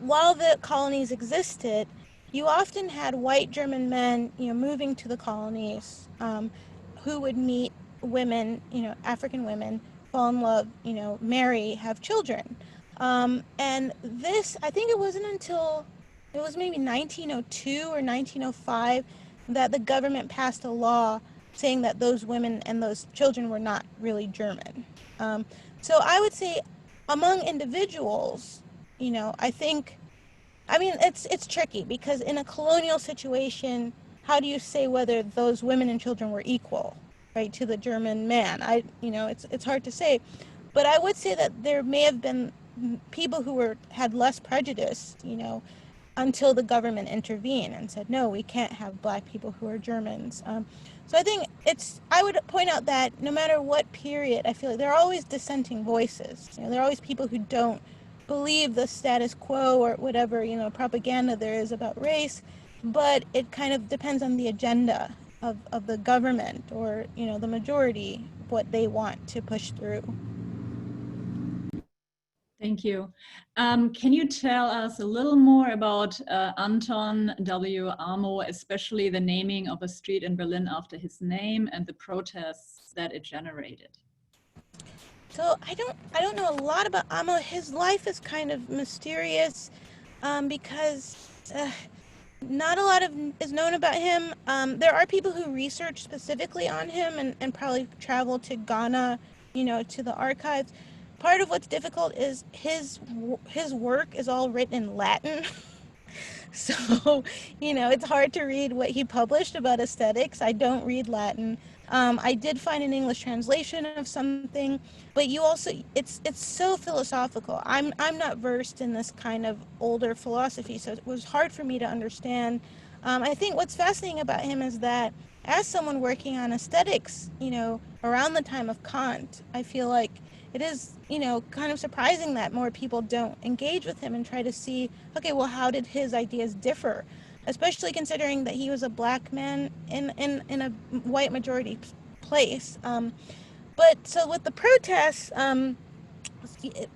while the colonies existed, you often had white German men, moving to the colonies, who would meet women, African women, fall in love, marry, have children. And this, I think it wasn't until it was maybe 1902 or 1905 that the government passed a law saying that those women and those children were not really German. So I would say among individuals, it's tricky because in a colonial situation, how do you say whether those women and children were equal, right, to the German man? It's hard to say, but I would say that there may have been people who had less prejudice, until the government intervened and said, no, we can't have black people who are Germans. So I think I would point out that no matter what period, I feel like there are always dissenting voices. There are always people who don't believe the status quo or whatever, propaganda there is about race, but it kind of depends on the agenda of the government or, the majority, what they want to push through. Thank you. Can you tell us a little more about Anton W. Amo, especially the naming of a street in Berlin after his name and the protests that it generated? So I don't know a lot about Amo. His life is kind of mysterious, because not a lot is known about him. There are people who research specifically on him and probably travel to Ghana, to the archives. Part of what's difficult is his work is all written in Latin. So, it's hard to read what he published about aesthetics. I don't read Latin. I did find an English translation of something, but it's so philosophical. I'm not versed in this kind of older philosophy, so it was hard for me to understand. I think what's fascinating about him is that as someone working on aesthetics, around the time of Kant, I feel like it is, kind of surprising that more people don't engage with him and try to see, okay, well, how did his ideas differ? Especially considering that he was a black man in a white majority place. But so with the protests,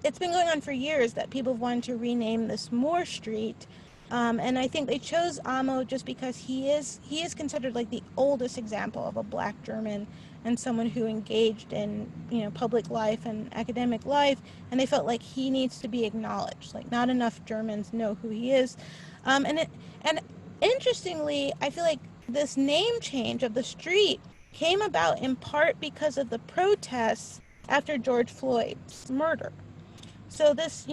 it's been going on for years that people have wanted to rename this Moore Street. And I think they chose Amo just because he is considered like the oldest example of a black German and someone who engaged in, public life and academic life, and they felt like he needs to be acknowledged. Like not enough Germans know who he is. And interestingly, I feel like this name change of the street came about in part because of the protests after George Floyd's murder. So this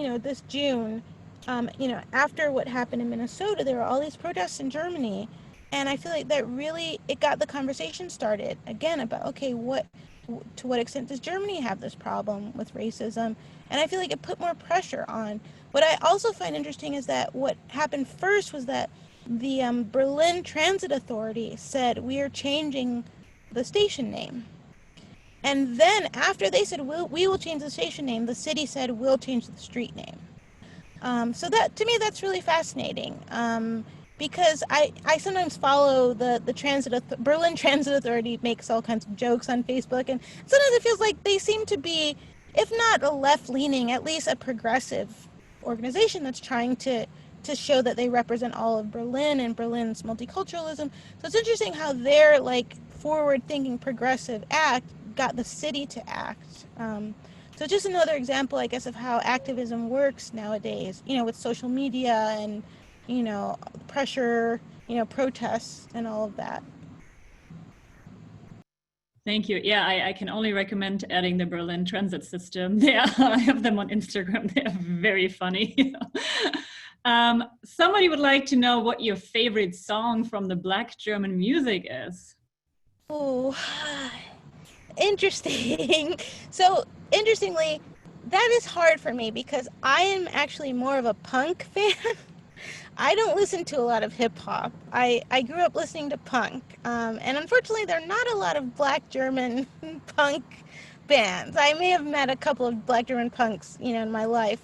June, after what happened in Minnesota, there were all these protests in Germany. And I feel like that really, it got the conversation started again about, okay, to what extent does Germany have this problem with racism? And I feel like it put more pressure on. What I also find interesting is that what happened first was that the Berlin Transit Authority said, we are changing the station name. And then after they said, we will change the station name, the city said, we'll change the street name. So that, to me, that's really fascinating. Because I sometimes follow the Berlin Transit Authority makes all kinds of jokes on Facebook, and sometimes it feels like they seem to be, if not a left-leaning, at least a progressive organization that's trying to show that they represent all of Berlin and Berlin's multiculturalism. So it's interesting how their like forward-thinking progressive act got the city to act. So just another example, I guess, of how activism works nowadays, with social media and, pressure, protests and all of that. Thank you. Yeah, I can only recommend adding the Berlin transit system. I have them on Instagram. They are very funny. Somebody would like to know what your favorite song from the Black German music is. Oh, interesting. So interestingly, that is hard for me because I am actually more of a punk fan. I don't listen to a lot of hip hop. I grew up listening to punk. And unfortunately, there are not a lot of Black German punk bands. I may have met a couple of Black German punks, in my life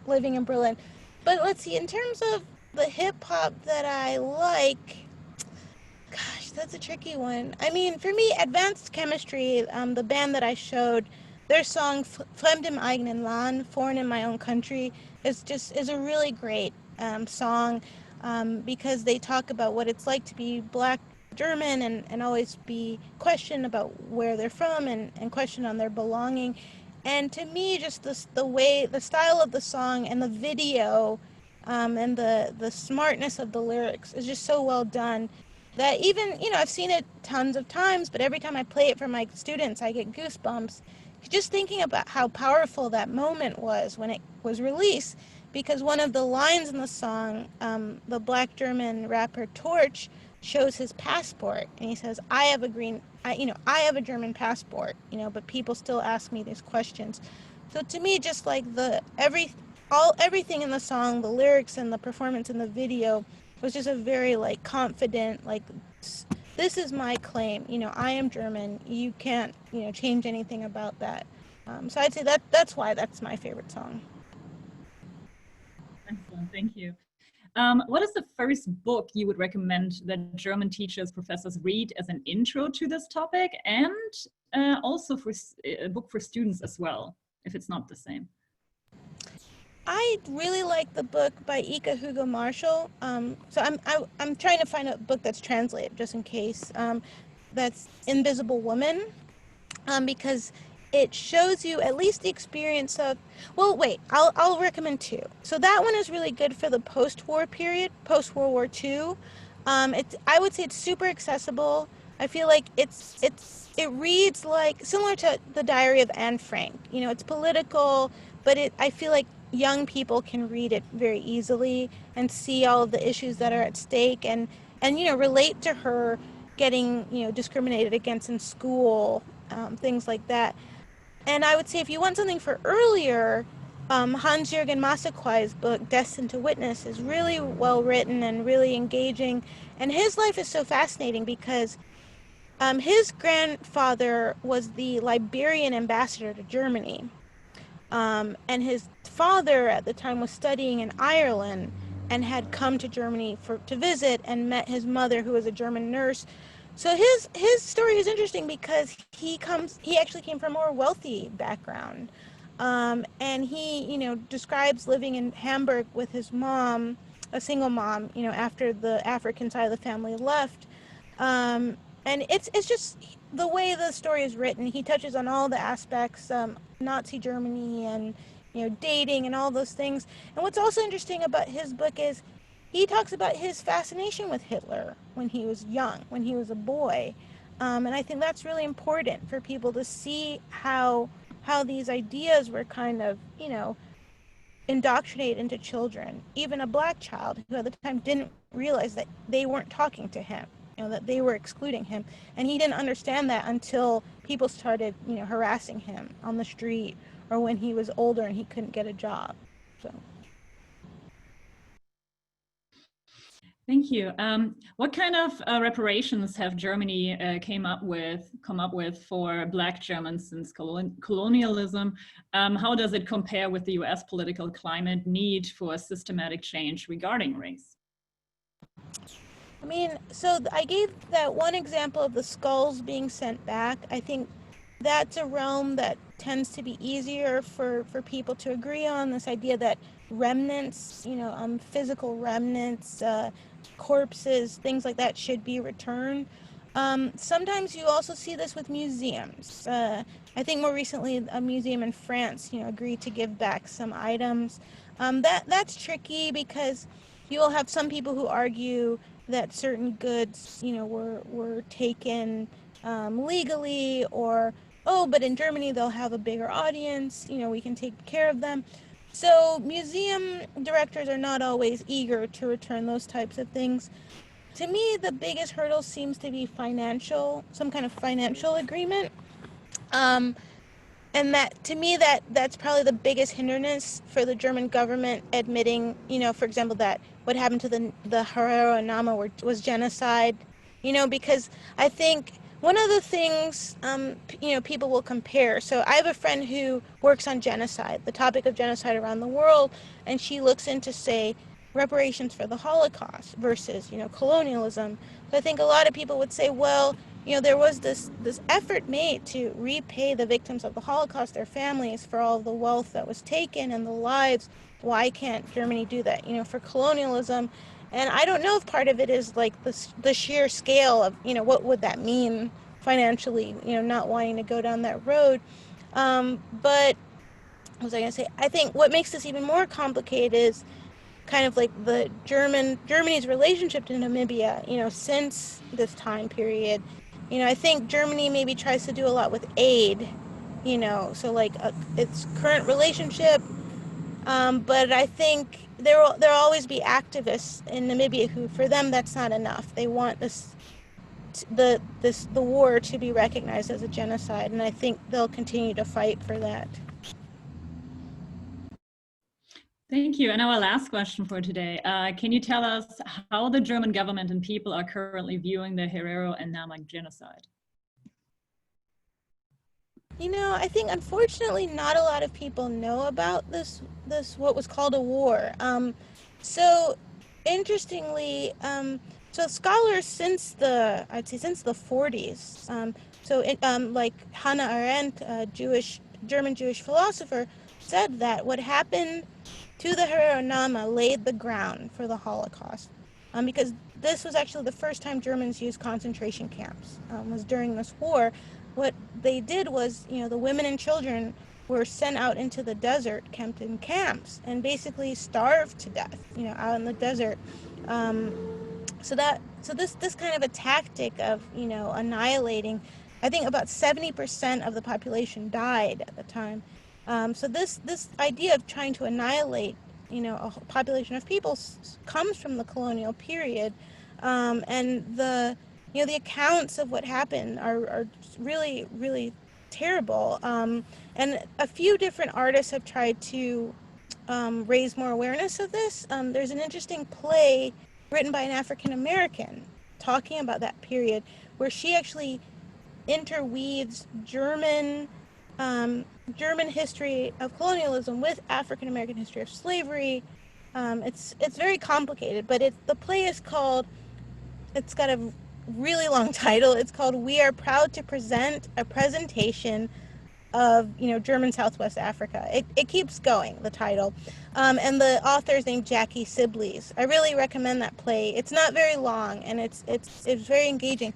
living in Berlin. But let's see, in terms of the hip hop that I like, gosh, that's a tricky one. I mean, for me, Advanced Chemistry, the band that I showed, their song "Fremd im eigenen Land," "Foreign in My Own Country," is a really great song because they talk about what it's like to be Black German and always be questioned about where they're from and questioned on their belonging. And to me, just the way, the style of the song and the video and the smartness of the lyrics is just so well done that even, I've seen it tons of times, but every time I play it for my students, I get goosebumps. Just thinking about how powerful that moment was when it was released, because one of the lines in the song, the Black German rapper Torch shows his passport, and he says, "I have I have a German passport, but people still ask me these questions." So to me, just like everything in the song, the lyrics and the performance in the video was just a very like confident, like, this is my claim, I am German, you can't change anything about that. So I'd say that's why that's my favorite song. Excellent, thank you. What is the first book you would recommend that German teachers, professors read as an intro to this topic, and also for a book for students as well, if it's not the same? I really like the book by Ika Hugo Marshall. So I'm trying to find a book that's translated just in case. That's Invisible Woman, because it shows you at least the experience of. Well, wait, I'll recommend two. So that one is really good for the post-war period, post-World War II. I would say it's super accessible. I feel like it reads like similar to the Diary of Anne Frank. It's political, but I feel like young people can read it very easily and see all of the issues that are at stake and relate to her getting discriminated against in school, things like that. And I would say if you want something for earlier, Hans-Jürgen Massaquai's book Destined to Witness is really well written and really engaging, and his life is so fascinating because his grandfather was the Liberian ambassador to Germany, and his father at the time was studying in Ireland and had come to Germany to visit and met his mother, who was a German nurse. So his story is interesting because he actually came from a more wealthy background, and he describes living in Hamburg with his mom, a single mom, after the African side of the family left. And it's just the way the story is written. He touches on all the aspects, Nazi Germany and dating and all those things. And what's also interesting about his book is he talks about his fascination with Hitler when he was young, when he was a boy. And I think that's really important for people to see how these ideas were kind of indoctrinated into children. Even a Black child who at the time didn't realize that they weren't talking to him, that they were excluding him. And he didn't understand that until people started, harassing him on the street or when he was older and he couldn't get a job. So. Thank you. What kind of reparations have Germany come up with for Black Germans since colonialism? How does it compare with the US political climate need for a systematic change regarding race? I mean, so I gave that one example of the skulls being sent back. I think that's a realm that tends to be easier for people to agree on, this idea that remnants, physical remnants, corpses, things like that should be returned. Sometimes you also see this with museums. I think more recently a museum in France, agreed to give back some items. That's tricky because you will have some people who argue that certain goods, were taken legally, or but in Germany they'll have a bigger audience, we can take care of them. So museum directors are not always eager to return those types of things. To me, the biggest hurdle seems to be some kind of financial agreement. Um, and that, to me, that's probably the biggest hindrance for the German government admitting, for example, that what happened to the Herero and Nama was genocide, because I think one of the things, people will compare. So I have a friend who works on genocide, the topic of genocide around the world, and she looks into, say, reparations for the Holocaust versus, colonialism. So I think a lot of people would say, well, there was this effort made to repay the victims of the Holocaust, their families, for all the wealth that was taken and the lives. Why can't Germany do that, for colonialism? And I don't know if part of it is like the sheer scale of, what would that mean financially, not wanting to go down that road. But what was I going to say? I think what makes this even more complicated is kind of like the Germany's relationship to Namibia, since this time period. I think Germany maybe tries to do a lot with aid, so like its current relationship, but I think there'll always be activists in Namibia who, for them, that's not enough. They want the war to be recognized as a genocide, and I think they'll continue to fight for that. Thank you. And our last question for today. Can you tell us how the German government and people are currently viewing the Herero and Nama genocide? I think unfortunately not a lot of people know about this what was called a war. So interestingly, so scholars since the 40s, like Hannah Arendt, a German Jewish philosopher, said that what happened to the Herero Nama laid the ground for the Holocaust, because this was actually the first time Germans used concentration camps, was during this war. What they did was, the women and children were sent out into the desert, camped in camps, and basically starved to death, out in the desert. So this kind of a tactic of, annihilating, I think about 70% of the population died at the time. So this idea of trying to annihilate, a population of people comes from the colonial period, and the accounts of what happened are really, really terrible. And a few different artists have tried to raise more awareness of this. There's an interesting play written by an African American talking about that period, where she actually interweaves German history of colonialism with African American history of slavery. It's very complicated, but the play is called. It's got a really long title. It's called "We Are Proud to Present a Presentation of German Southwest Africa." It keeps going, the title, and the author is named Jackie Sibley's. I really recommend that play. It's not very long, and it's very engaging.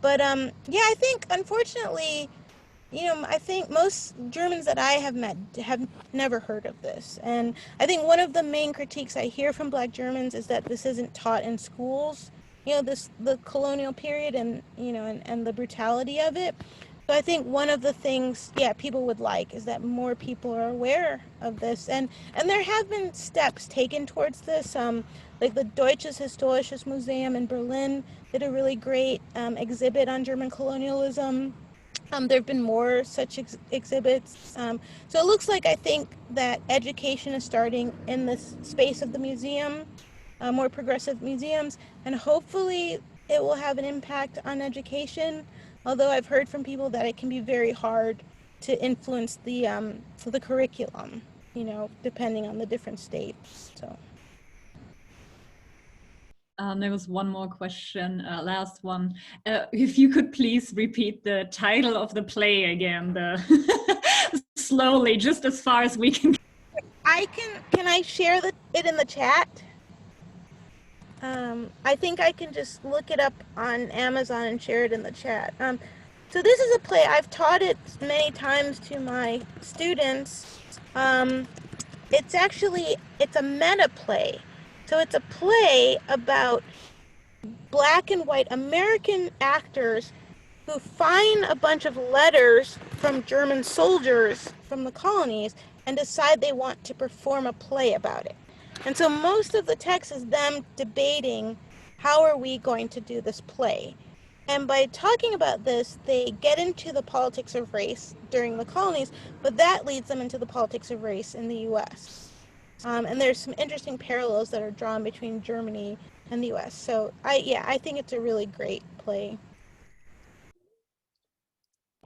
But yeah, I think unfortunately, I think most Germans that I have met have never heard of this, and I think one of the main critiques I hear from Black Germans is that this isn't taught in schools. The colonial period and and the brutality of it. So I think one of the things, people would like is that more people are aware of this, and there have been steps taken towards this. Like the Deutsches Historisches Museum in Berlin did a really great exhibit on German colonialism. There have been more such exhibits. So it looks like, I think, that education is starting in this space of the museum, more progressive museums, and hopefully it will have an impact on education. Although I've heard from people that it can be very hard to influence the curriculum, depending on the different states. So. There was one more question, last one. If you could please repeat the title of the play again, slowly, just as far as we can. Can I share it in the chat? I think I can just look it up on Amazon and share it in the chat. So this is a play. I've taught it many times to my students. It's a meta play. So it's a play about Black and white American actors who find a bunch of letters from German soldiers from the colonies and decide they want to perform a play about it. And so most of the text is them debating, how are we going to do this play? And by talking about this, they get into the politics of race during the colonies, but that leads them into the politics of race in the U.S. And there's some interesting parallels that are drawn between Germany and the U.S. So I think it's a really great play.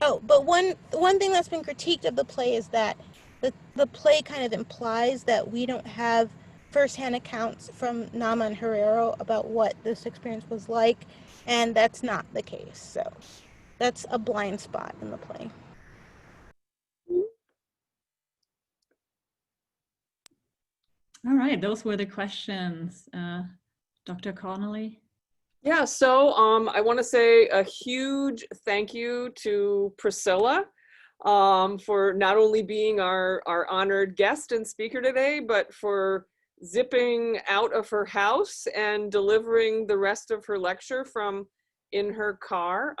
Oh, but one thing that's been critiqued of the play is that the play kind of implies that we don't have firsthand accounts from Nama and Herrero about what this experience was like, and that's not the case. So that's a blind spot in the play. All right, those were the questions. Dr. Connolly? Yeah, so I want to say a huge thank you to Priscilla for not only being our honored guest and speaker today, but for zipping out of her house and delivering the rest of her lecture from in her car.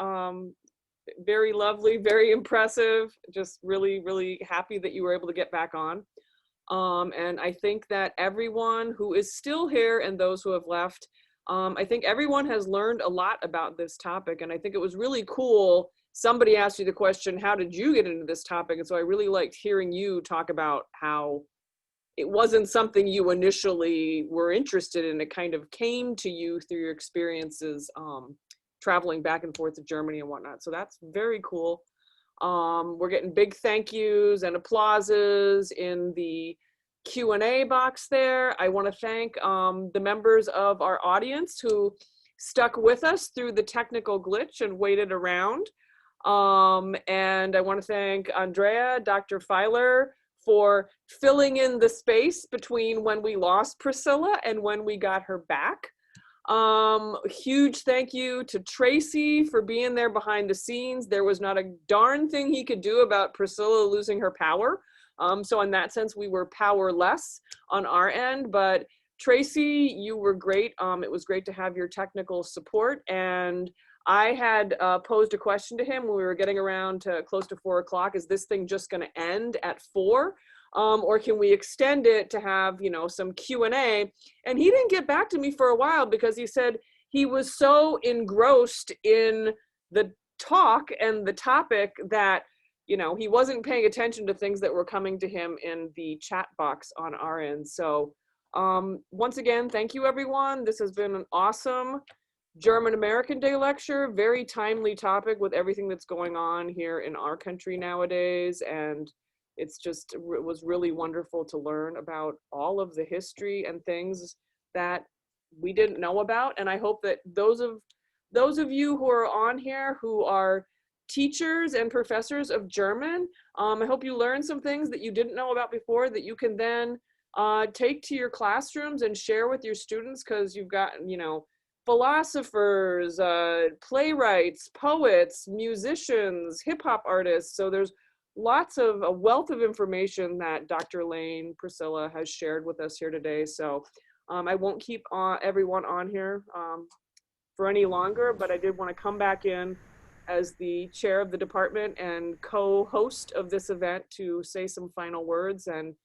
Very lovely, very impressive. Just really, really happy that you were able to get back on. And I think that everyone who is still here and those who have left, I think everyone has learned a lot about this topic. And I think it was really cool. Somebody asked you the question, how did you get into this topic? And so I really liked hearing you talk about how it wasn't something you initially were interested in. It kind of came to you through your experiences traveling back and forth to Germany and whatnot. So that's very cool. We're getting big thank yous and applauses in the Q&A box there. I want to thank the members of our audience who stuck with us through the technical glitch and waited around. And I want to thank Andrea, Dr. Filer, for filling in the space between when we lost Priscilla and when we got her back. Huge thank you to Tracy for being there behind the scenes. There was not a darn thing he could do about Priscilla losing her power. So in that sense, we were powerless on our end, but Tracy, you were great. It was great to have your technical support. And I had posed a question to him when we were getting around to close to 4 o'clock. Is this thing just going to end at 4? Or can we extend it to have, you know, some Q&A? And he didn't get back to me for a while because he said he was so engrossed in the talk and the topic that, you know, he wasn't paying attention to things that were coming to him in the chat box on our end. So once again, thank you, everyone. This has been an awesome German American Day lecture, very timely topic with everything that's going on here in our country nowadays. And it was really wonderful to learn about all of the history and things that we didn't know about. And I hope that those of you who are on here who are teachers and professors of German, I hope you learned some things that you didn't know about before that you can then take to your classrooms and share with your students, because you've got, you know, philosophers, playwrights, poets, musicians, hip hop artists. So there's lots of a wealth of information that Dr. Layne, Priscilla has shared with us here today. So I won't keep everyone on here for any longer, but I did want to come back in as the chair of the department and co-host of this event to say some final words. And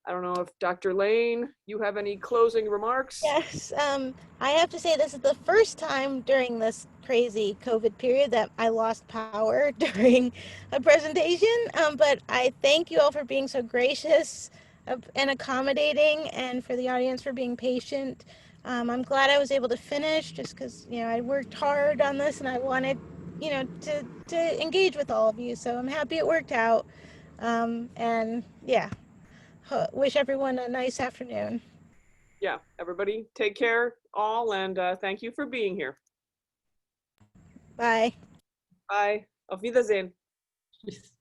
I don't know if Dr. Layne, you have any closing remarks? Yes, I have to say this is the first time during this crazy COVID period that I lost power during a presentation, but I thank you all for being so gracious and accommodating, and for the audience for being patient. I'm glad I was able to finish just because, you know, I worked hard on this and I wanted, you know, to engage with all of you, so I'm happy it worked out. And yeah, wish everyone a nice afternoon. Yeah, everybody take care all, and thank you for being here. Bye. Bye. Auf Wiedersehen. Tschüss.